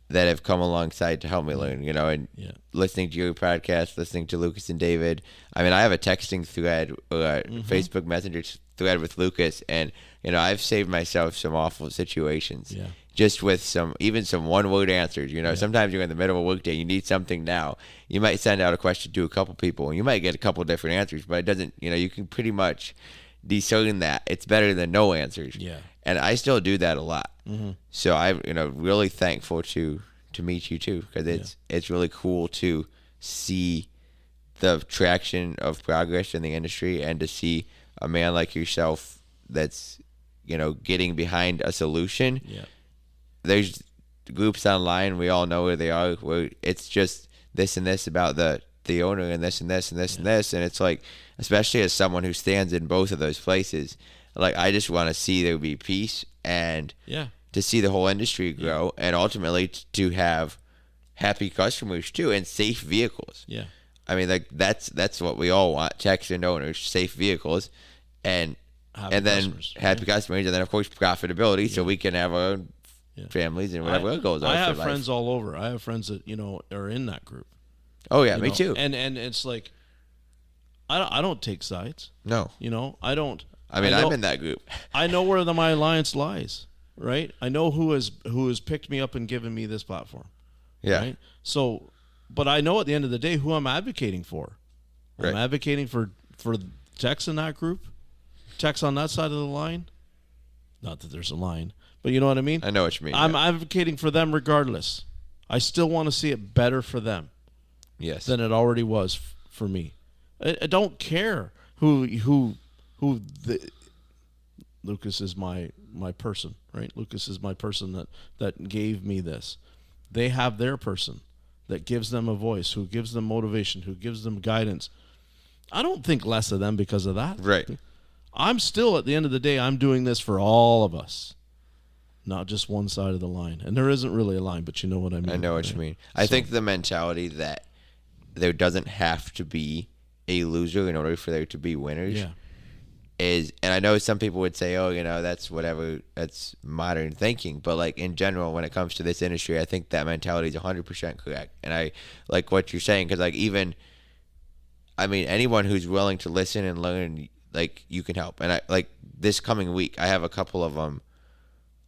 that have come alongside to help me learn, and listening to your podcast, listening to Lucas and David. I have a texting thread, mm-hmm. Facebook Messenger thread with Lucas, and I've saved myself some awful situations. Yeah. Just with some one-word answers. Sometimes you're in the middle of a workday, you need something now. You might send out a question to a couple people, and you might get a couple different answers, but it doesn't. You can pretty much discern that it's better than no answers. Yeah. And I still do that a lot. Mm-hmm. So I'm really thankful to to meet you too, because it's really cool to see the traction of progress in the industry, and to see a man like yourself that's, getting behind a solution. Yeah. There's groups online, we all know where they are, where it's just this and this about the owner, and this and this and this and this, and it's like, especially as someone who stands in both of those places, like, I just want to see there be peace, and to see the whole industry grow, and ultimately to have happy customers too, and safe vehicles. Yeah. I mean, like, that's what we all want: techs and owners, safe vehicles, and then happy customers, and then of course profitability, so we can have our own families and whatever our goals are. I have for friends life. all over. I have friends that are in that group. Oh yeah, me too. And it's like, I don't take sides. No, I don't. I mean, I'm in that group. I know where my alliance lies. Right. I know who has picked me up and given me this platform. Yeah. Right? So, but I know at the end of the day who I'm advocating for. Right. I'm advocating for techs in that group, techs on that side of the line. Not that there's a line, but you know what I mean? I know what you mean. I'm advocating for them regardless. I still want to see it better for them. Yes. Than it already was for me. I don't care who Lucas is my person, right? Lucas is my person that gave me this. They have their person that gives them a voice, who gives them motivation, who gives them guidance. I don't think less of them because of that. Right. I'm still, at the end of the day, I'm doing this for all of us, not just one side of the line. And there isn't really a line, but you know what I mean. I know what you mean. I think the mentality that there doesn't have to be a loser in order for there to be winners is, and I know some people would say, oh, that's whatever, that's modern thinking, but like in general, when it comes to this industry, I think that mentality is 100% correct. And I like what you're saying, because like anyone who's willing to listen and learn, like, you can help. And I like this coming week, I have a couple of them,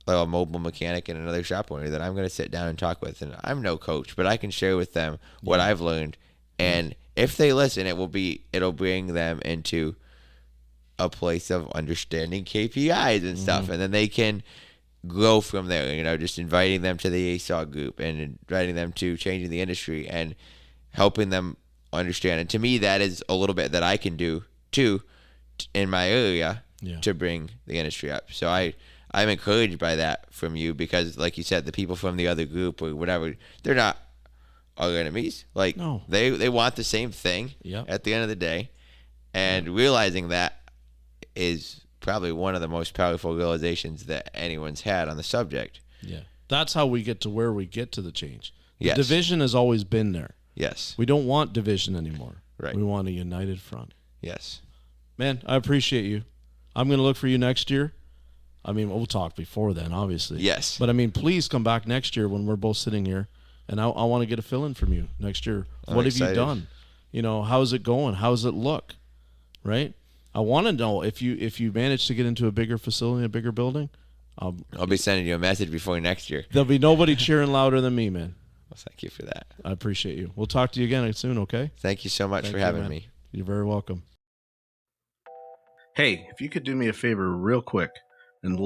like a mobile mechanic and another shop owner that I'm going to sit down and talk with, and I'm no coach, but I can share with them what I've learned, and if they listen, it'll bring them into a place of understanding KPIs and stuff, and then they can grow from there. Just inviting them to the ASAW group and inviting them to changing the industry and helping them understand. And to me, that is a little bit that I can do too in my area to bring the industry up. So I'm encouraged by that from you, because like you said, the people from the other group or whatever, they're not our enemies. Like, no. They want the same thing at the end of the day, and realizing that is probably one of the most powerful realizations that anyone's had on the subject. Yeah. That's how we get to where we get to the change. The division has always been there. Yes. We don't want division anymore. Right. We want a united front. Yes. Man, I appreciate you. I'm going to look for you next year. I mean, we'll talk before then, obviously. Yes. But I mean, please come back next year when we're both sitting here, and I want to get a fill-in from you next year. What have you done? How's it going? How's it look? Right? I want to know if you manage to get into a bigger facility, a bigger building. I'll be sending you a message before next year. There'll be nobody cheering louder than me, man. Well, thank you for that. I appreciate you. We'll talk to you again soon, okay? Thank you so much for having me. You're very welcome. Hey, if you could do me a favor real quick and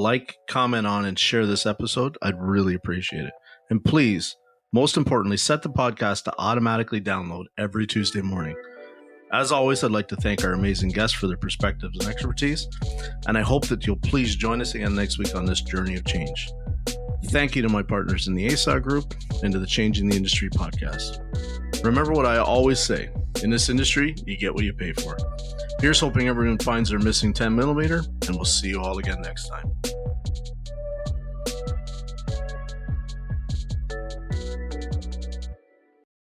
comment on, and share this episode, I'd really appreciate it. And please, most importantly, set the podcast to automatically download every Tuesday morning. As always, I'd like to thank our amazing guests for their perspectives and expertise, and I hope that you'll please join us again next week on this journey of change. Thank you to my partners in the ASAW group and to the Changing the Industry podcast. Remember what I always say, in this industry, you get what you pay for. Here's hoping everyone finds their missing 10mm, and we'll see you all again next time.